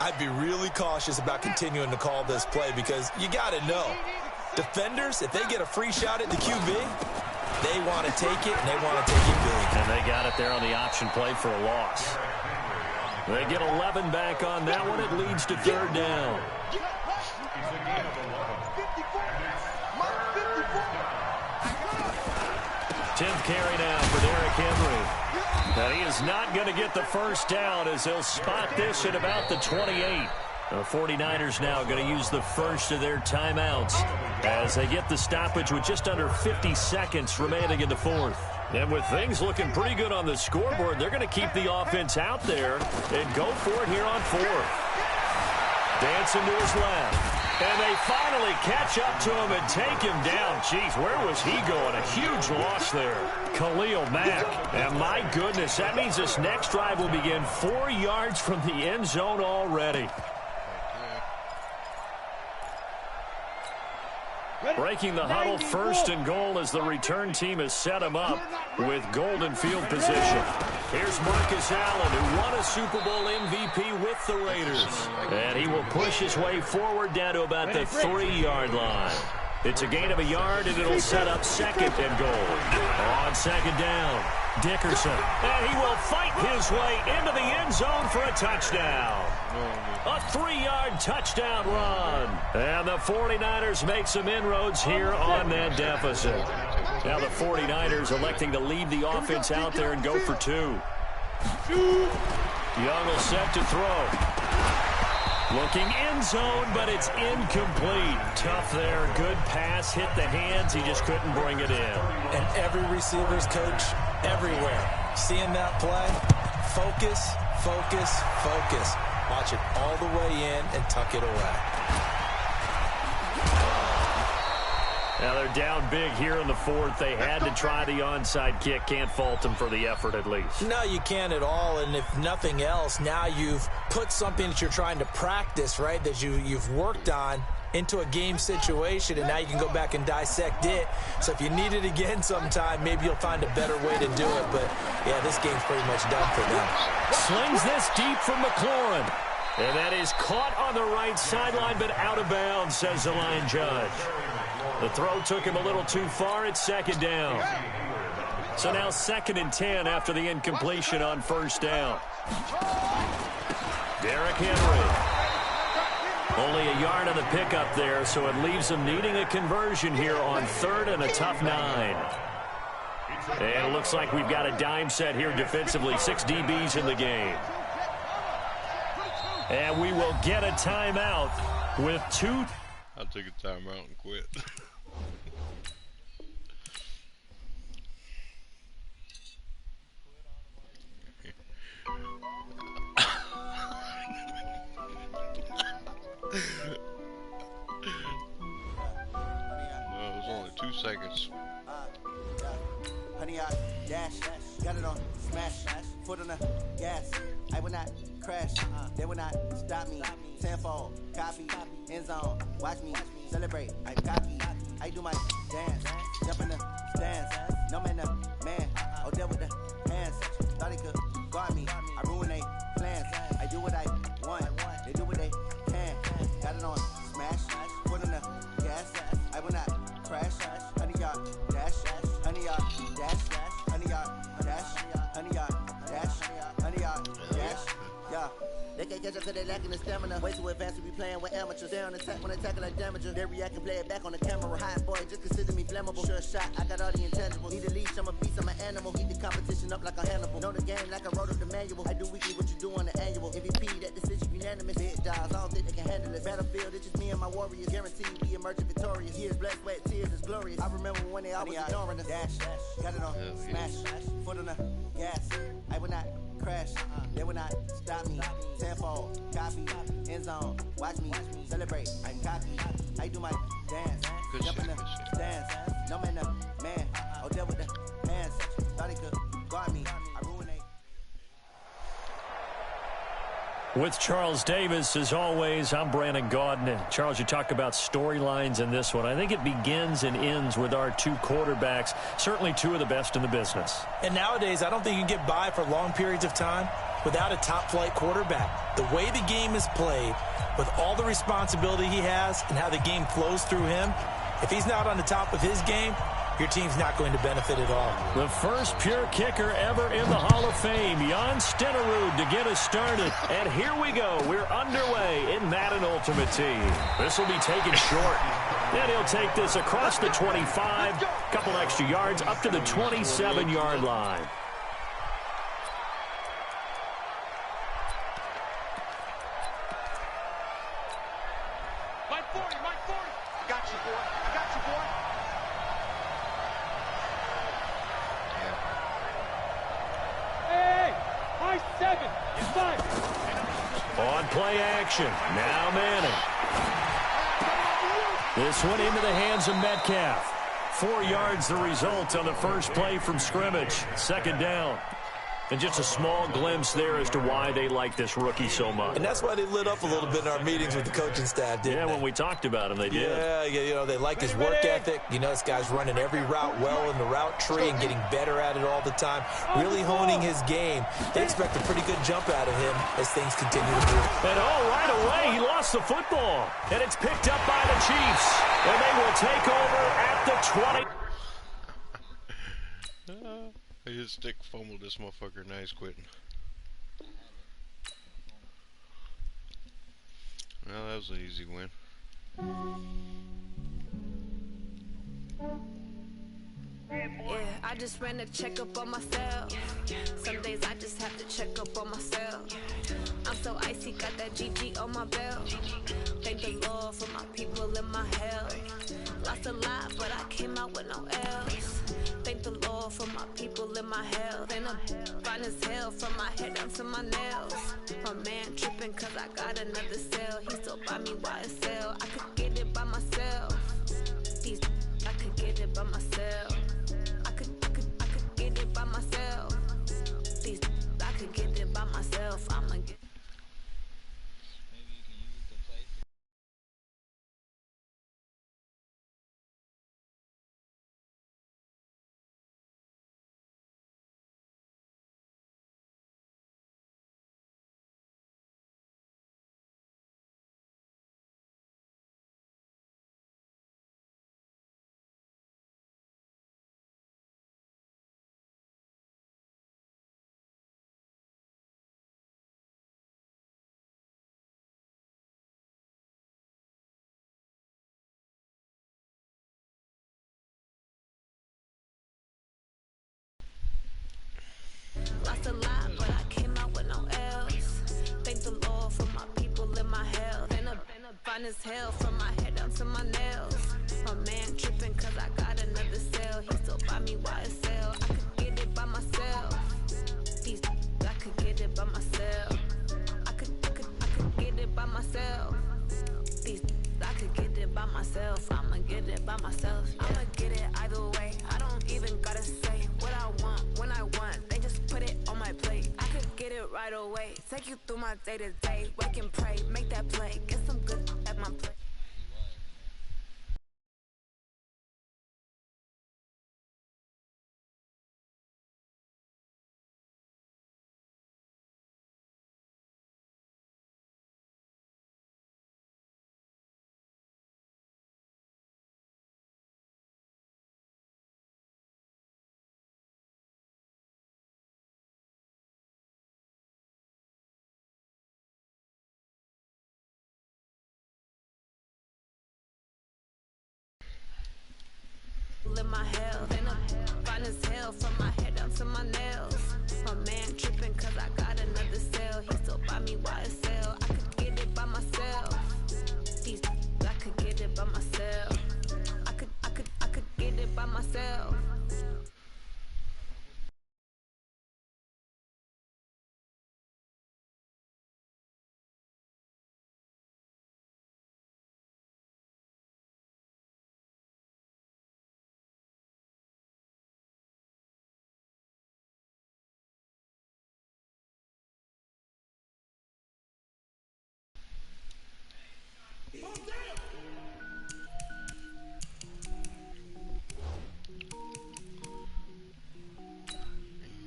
I'd be really cautious about continuing to call this play because you got to know. Defenders, if they get a free shot at the QB, they want to take it, and they want to take it big. And they got it there on the option play for a loss. They get 11 back on that one. It leads to 3rd down. 10th carry now for Derrick Henry. Now he is not going to get the 1st down as they'll spot this at about the 28. The 49ers now going to use the first of their timeouts as they get the stoppage with just under 50 seconds remaining in the 4th. And with things looking pretty good on the scoreboard, they're going to keep the offense out there and go for it here on 4th. Dancing to his left. And they finally catch up to him and take him down. Jeez, where was he going? A huge loss there. Khalil Mack. And my goodness, that means this next drive will begin 4 yards from the end zone already. Breaking the huddle, 1st and goal as the return team has set him up with golden field position. Here's Marcus Allen, who won a Super Bowl MVP with the Raiders. And he will push his way forward down to about the 3-yard line. It's a gain of a yard, and it'll set up 2nd and goal. On 2nd down, Dickerson. And he will fight his way into the end zone for a touchdown. A 3-yard touchdown run. And the 49ers make some inroads here on that deficit. Now the 49ers electing to leave the offense out there and go for 2. Young will set to throw. Looking end zone, but it's incomplete. Tough there. Good pass. Hit the hands. He just couldn't bring it in. And every receiver's coach everywhere. Seeing that play, focus, focus, focus. Watch it all the way in and tuck it away. Now they're down big here in the fourth. They had to try the onside kick. Can't fault them for the effort at least. No, you can't at all. And if nothing else, now you've put something that you're trying to practice, right, that you've worked on into a game situation, and now you can go back and dissect it. So if you need it again sometime, maybe you'll find a better way to do it. But, yeah, this game's pretty much done for them. Slings this deep from McLaurin. And that is caught on the right sideline, but out of bounds, says the line judge. The throw took him a little too far. It's second down. So now 2nd and 10 after the incompletion on first down. Derrick Henry. Only a yard on the pickup there, so it leaves them needing a conversion here on 3rd and a tough 9. And it looks like we've got a dime set here defensively. 6 DBs in the game. And we will get a timeout with 2. I'll take a timeout and quit. No, it was only 2 seconds. Honey, I dash, got it on, smash, foot on the gas. I will not crash, they will not stop me. Tenfold, copy, end zone, watch me celebrate. I'm cocky, I do my dance, jump in the stands. No man, man, oh, there with the hands. Thought he could guard me, I ruin they plans. I do what I want, they do what they can. Got it on, smash, foot on the gas. I will not crash, honey, y'all dash, honey, y'all dash, honey, y'all dash, honey, y'all dash, honey, y'all dash, yeah. They can't catch up cause they lacking the stamina. Way too advanced to be playing with amateurs. They on attack when they tackle like damager. They react and play it back on the camera. Hot boy, just consider me flammable. Sure shot, I got all the intangibles. Need a leash, I'm a beast, I'm an animal. Heat the competition up like a Hannibal. Know the game like I wrote up the manual. I do weekly what you do on the annual. MVP, that decision unanimous. Big dogs, I don't think they can handle it. Battlefield, it's just me and my warriors. Guaranteed we emerge victorious. Years, blood, sweat, tears is glorious. I remember when they always ignoring us. Dash, got it on, smash, foot on the gas. I will not crash, they will not stop me. Tenfold, copy, end zone, watch me celebrate. I'm cocky, I do my dance, jump in the stands. No man, man, oh, there with the hands. Thought he could guard me, I ruined it. With Charles Davis, as always, I'm Brandon Gaudin. And Charles, you talk about storylines in this one. I think it begins and ends with our 2 quarterbacks, certainly 2 of the best in the business. And nowadays, I don't think you can get by for long periods of time without a top-flight quarterback. The way the game is played, with all the responsibility he has and how the game flows through him, if he's not on the top of his game, your team's not going to benefit at all. The first pure kicker ever in the Hall of Fame, Jan Stenerud, to get us started. And here we go. We're underway in Madden Ultimate Team. This will be taken short. And he'll take this across the 25, couple extra yards, up to the 27-yard line. Mike 40, Mike 40. Got you, boy. Got you, boy. Hey, my 7 is fine. On play action. Now Manning. This one into the hands of Metcalf. 4 yards the result on the first play from scrimmage. 2nd down. And just a small glimpse there as to why they like this rookie so much. And that's why they lit up a little bit in our meetings with the coaching staff, didn't they? When we talked about him, they did. Yeah, you know, they like his work ethic. You know, this guy's running every route well in the route tree and getting better at it all the time, really honing his game. They expect a pretty good jump out of him as things continue to move. And right away, he lost the football. And it's picked up by the Chiefs. And they will take over at the 20. His stick fumbled this motherfucker. Now he's quitting. Well, that was an easy win. Yeah, I just ran a checkup on myself. Some days I just have to check up on myself. I'm so icy, got that GG on my belt. Thank the Lord for my people and my health. Lost a lot, but I came out with no else. Thank the Lord for my people and my health. And I'm fine as hell from my head down to my nails. My man tripping cause I got another cell. He still buy me YSL. I could get it by myself. These I fine as hell from my head down to my nails. My man tripping cause I got another sale. He still buy me YSL. I could get it by myself. These I could get it by myself. I could get it by myself. These I could get it by myself. I'ma get it by myself. I'ma get it either way. I don't even gotta say what I want when I want. They just put it on my plate. I could get it right away. Take you through my day to day. Wake and pray, make that play. Get some good at my plate. In my hell, and I'm fine as hell from my head down to my nails. My man tripping cause I got another sale. He still buy me YSL. I could get it by myself. These I could get it by myself. I could get it by myself.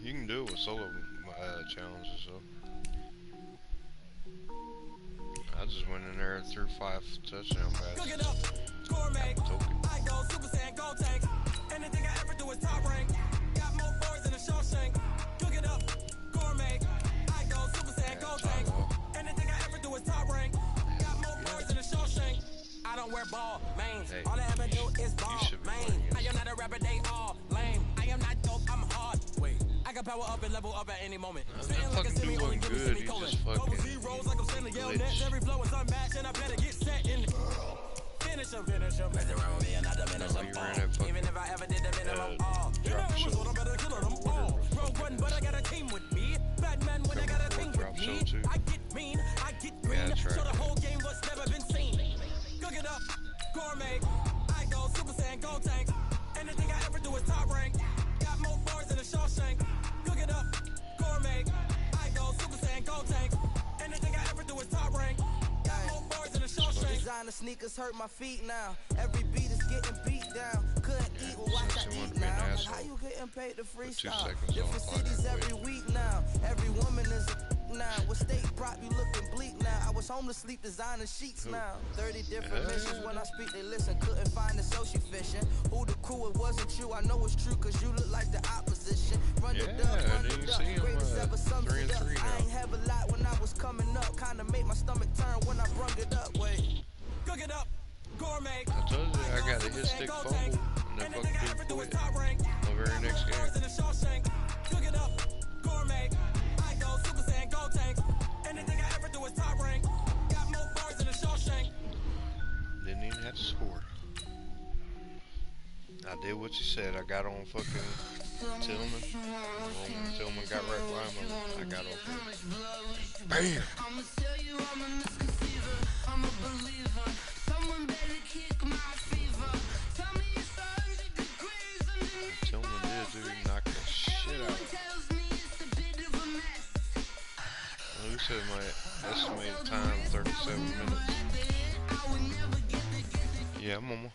You can do it with solo challenges, so. I just went in there and threw 5 touchdown passes. Cook it up, gourmet. I go Super Saiyan, go tank. Anything I ever do is top rank. Got more boards than a Shawshank. Cook it up, gourmet. I go Super Saiyan, go tank. Anything I ever do is top rank. Got more boards than a Shawshank. I don't wear ball, man. Hey, all I ever do is ball, man. I am not a rapper, they all lame. I am not dope, I'm hard. Wait, I can power up and level up at any moment. That fucking dude wasn't good, he just fucking glitched. Every flow is unmatched and I better get set in. Finish him. Mess around with me and I diminish them all. Even if I ever did the minimum all. You know it was what I'm better killing them all. Rogue one, but I got a team with me. Batman when I got a team with me. I get mean, I get green. So the whole game was never been seen. Cook it up, gourmet. I go Super Saiyan, go tank. Anything I ever do is top rank. Got more bars than a Shawshank. Cook it up, gourmet. I go Super Saiyan, go tank. Anything I ever do is top rank. Got more bars than a Shawshank. Designer sneakers hurt my feet now. Every beat is getting beat down. Couldn't eat or watch I eat now. Like how you getting paid to freestyle? Different cities every week now. Every woman is a now. With state prop, you looking bleak now. I was home to sleep designer sheets now. 30 different missions when I speak, they listen. Couldn't find the social fishing. Who the crew, it wasn't you. I know it's true, cause you look like the opposition. Run it up, run it up. Greatest ever sums it up. I ain't have a lot when I was coming up. Kinda made my stomach turn when I brung it up. Wait. Cook it up, gourmet. I told you I got a hit stick fumble and that fucking dude quit the very next game. Cook it up, gourmet. I go Super Saiyan, go tank. Anything I ever do is top rank. Got more bars than a Shawshank. Didn't even have to score. I did what you said. I got on fucking Tillman. When Tillman got right behind me, I got on him. Bam! I'ma tell you I'm a misconceiver. I'm a believer. Someone better kick my fever. Tell me it's 100 degrees underneath. Tillman did, dude. He knocked the shit out. Tells me it's a bit of a mess. Well, we said my estimated time 37 minutes. Yeah, mama.